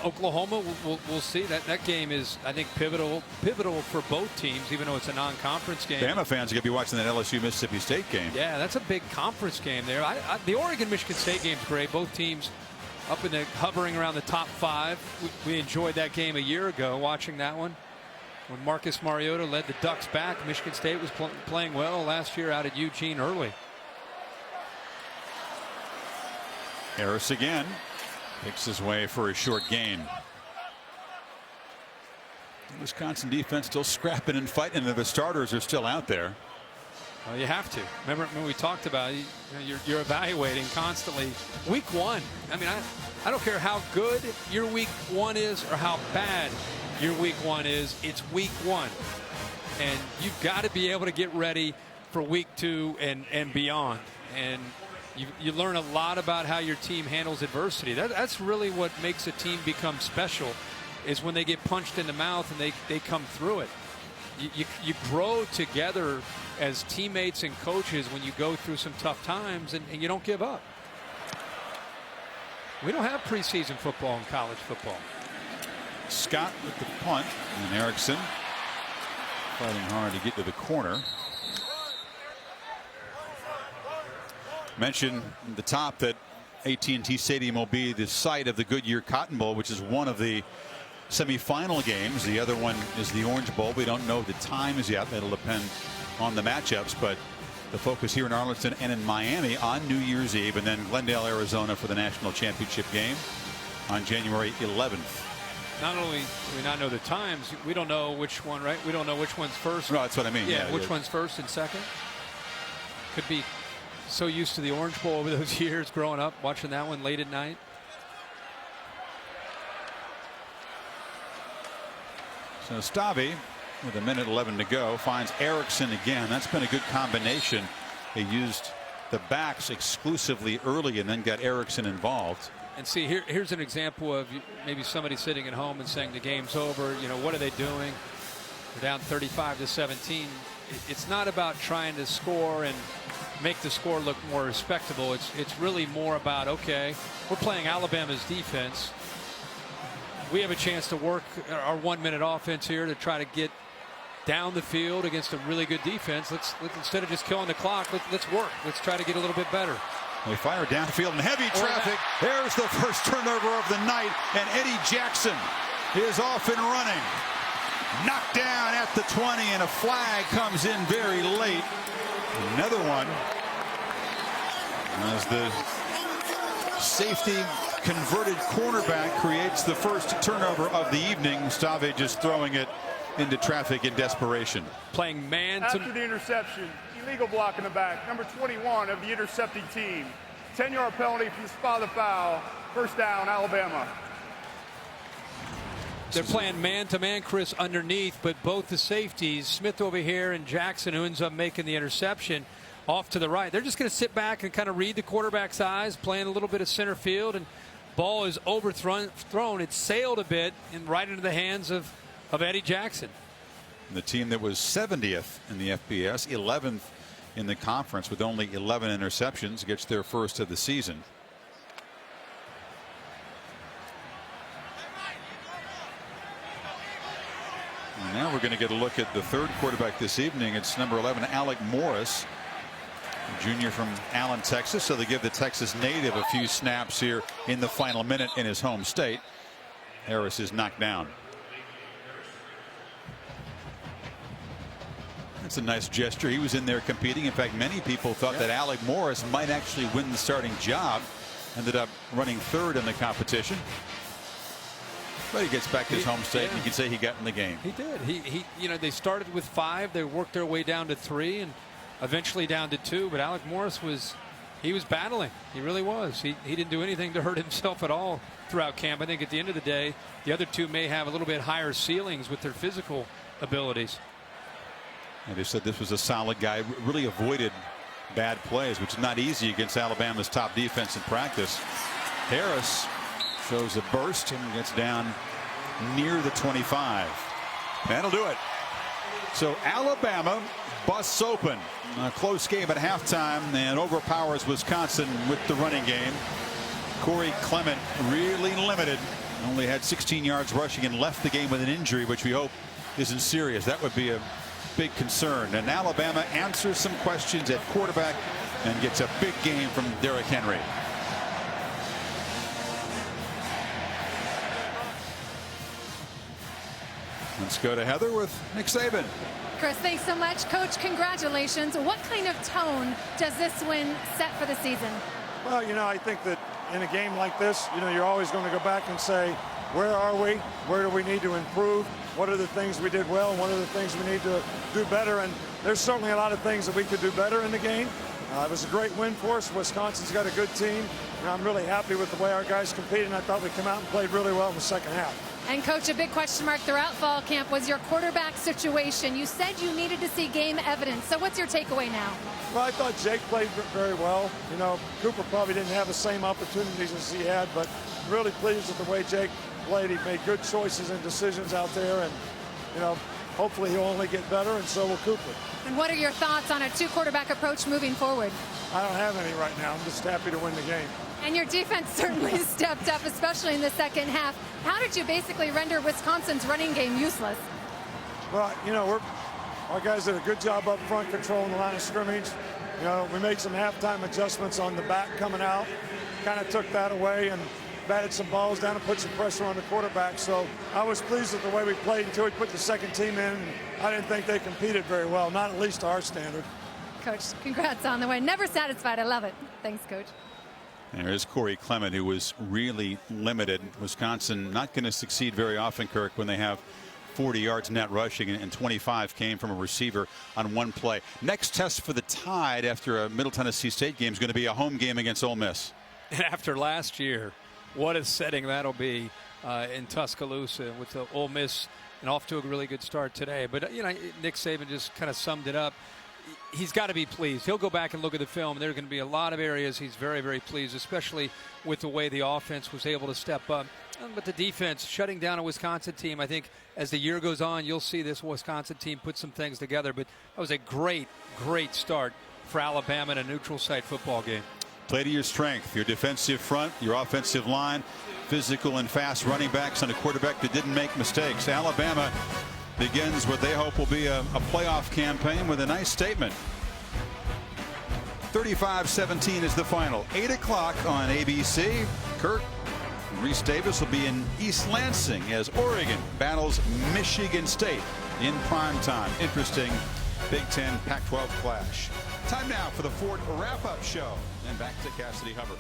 Oklahoma, we'll see. That game is, I think, pivotal for both teams, even though it's a non-conference game. Bama fans are going to be watching that LSU-Mississippi State game. Yeah, that's a big conference game there. The Oregon-Michigan State game's great. Both teams up in the hovering around the top 5. We enjoyed that game a year ago, watching that one when Marcus Mariota led the Ducks back. Michigan State was playing well last year out at Eugene early. Harris again picks his way for a short gain. The Wisconsin defense still scrapping and fighting, and the starters are still out there. Well, you have to. Remember when we talked about it, you're evaluating constantly. Week 1. I mean, I don't care how good your week 1 is or how bad your week 1 is. It's week 1, and you've got to be able to get ready for week 2 and beyond. And you learn a lot about how your team handles adversity. That's really what makes a team become special, is when they get punched in the mouth and they come through it. You grow together as teammates and coaches when you go through some tough times, and you don't give up. We don't have preseason football in college football. Scott with the punt, and Erickson fighting hard to get to the corner. Mentioned at the top that AT&T Stadium will be the site of the Goodyear Cotton Bowl, which is one of the semifinal games. The other one is the Orange Bowl. We don't know the times yet. That'll depend on the matchups, but the focus here in Arlington and in Miami on New Year's Eve, and then Glendale, Arizona for the national championship game on January 11th. Not only do we not know the times, we don't know which one, right? We don't know which one's first. No, that's what I mean. Yeah, which one's first and second. Could be so used to the Orange Bowl over those years growing up, watching that one late at night. So Stavi, with 1:11 to go, finds Erickson again. That's been a good combination. They used the backs exclusively early and then got Erickson involved. And see, here's an example of maybe somebody sitting at home and saying the game's over. What are they doing? They're down 35-17. It's not about trying to score and make the score look more respectable. It's really more about, okay, we're playing Alabama's defense. We have a chance to work our 1-minute offense here to try to get down the field against a really good defense. Let's instead of just killing the clock, let's work. Let's try to get a little bit better. They fire downfield in heavy traffic. There's the first turnover of the night, and Eddie Jackson is off and running. Knocked down at the 20, and a flag comes in very late. Another one as the safety converted cornerback creates the first turnover of the evening. Stave just throwing it into traffic in desperation. Playing man after the interception, illegal block in the back, number 21 of the intercepting team. 10-yard penalty from the spot of the foul. First down, Alabama. They're playing man-to-man, Chris, underneath, but both the safeties, Smith over here and Jackson, who ends up making the interception, off to the right. They're just going to sit back and kind of read the quarterback's eyes, playing a little bit of center field, and ball is overthrown. It sailed a bit and right into the hands of Eddie Jackson. The team that was 70th in the FBS, 11th in the conference with only 11 interceptions, gets their first of the season. And now we're going to get a look at the third quarterback this evening. It's number 11, Alec Morris, a junior from Allen, Texas. So they give the Texas native a few snaps here in the final minute in his home state. Harris is knocked down. That's a nice gesture. He was in there competing. In fact, many people thought that Alec Morris might actually win the starting job. Ended up running third in the competition. But he gets back to his home state, and you can say he got in the game. He did. He they started with 5. They worked their way down to 3 and eventually down to 2. But Alec Morris was battling. He really was. He didn't do anything to hurt himself at all throughout camp. I think at the end of the day, the other two may have a little bit higher ceilings with their physical abilities. And they said this was a solid guy, really avoided bad plays, which is not easy against Alabama's top defense in practice. Harris shows a burst and gets down near the 25. That'll do it. So Alabama busts open a close game at halftime and overpowers Wisconsin with the running game. Corey Clement really limited, only had 16 yards rushing and left the game with an injury, which we hope isn't serious. That would be a big concern. And Alabama answers some questions at quarterback and gets a big game from Derrick Henry. Let's go to Heather with Nick Saban. Chris, thanks so much. Coach, congratulations. What kind of tone does this win set for the season? Well, I think that in a game like this, you're always going to go back and say, where are we? Where do we need to improve? What are the things we did well? What are the things we need to do better? And there's certainly a lot of things that we could do better in the game. It was a great win for us. Wisconsin's got a good team. And I'm really happy with the way our guys competed. And I thought we came out and played really well in the second half. And, Coach, a big question mark throughout fall camp was your quarterback situation. You said you needed to see game evidence. So what's your takeaway now? Well, I thought Jake played very well. Cooper probably didn't have the same opportunities as he had, but really pleased with the way Jake played. He made good choices and decisions out there, and, hopefully he'll only get better, and so will Cooper. And what are your thoughts on a two-quarterback approach moving forward? I don't have any right now. I'm just happy to win the game. And your defense certainly stepped up, especially in the second half. How did you basically render Wisconsin's running game useless? Well, our guys did a good job up front controlling the line of scrimmage. We made some halftime adjustments on the back coming out, kind of took that away and batted some balls down and put some pressure on the quarterback. So I was pleased with the way we played until we put the second team in. And I didn't think they competed very well, not at least to our standard. Coach, congrats on the win. Never satisfied. I love it. Thanks, Coach. There's Corey Clement, who was really limited. Wisconsin not going to succeed very often, Kirk, when they have 40 yards net rushing and 25 came from a receiver on one play. Next test for the Tide after a Middle Tennessee State game is going to be a home game against Ole Miss. And after last year, what a setting that'll be in Tuscaloosa with the Ole Miss and off to a really good start today. But, Nick Saban just kind of summed it up. He's got to be pleased. He'll go back and look at the film. There are going to be a lot of areas he's very, very pleased, especially with the way the offense was able to step up. But the defense shutting down a Wisconsin team, I think as the year goes on, you'll see this Wisconsin team put some things together. But that was a great, great start for Alabama in a neutral site football game. Play to your strength, your defensive front, your offensive line, physical and fast running backs, and a quarterback that didn't make mistakes. Alabama begins what they hope will be a playoff campaign with a nice statement. 35-17 is the final. 8 o'clock on ABC. Kirk and Reese Davis will be in East Lansing as Oregon battles Michigan State in prime time. Interesting Big Ten Pac-12 clash. Time now for the Ford wrap-up show. And back to Cassidy Hubbard.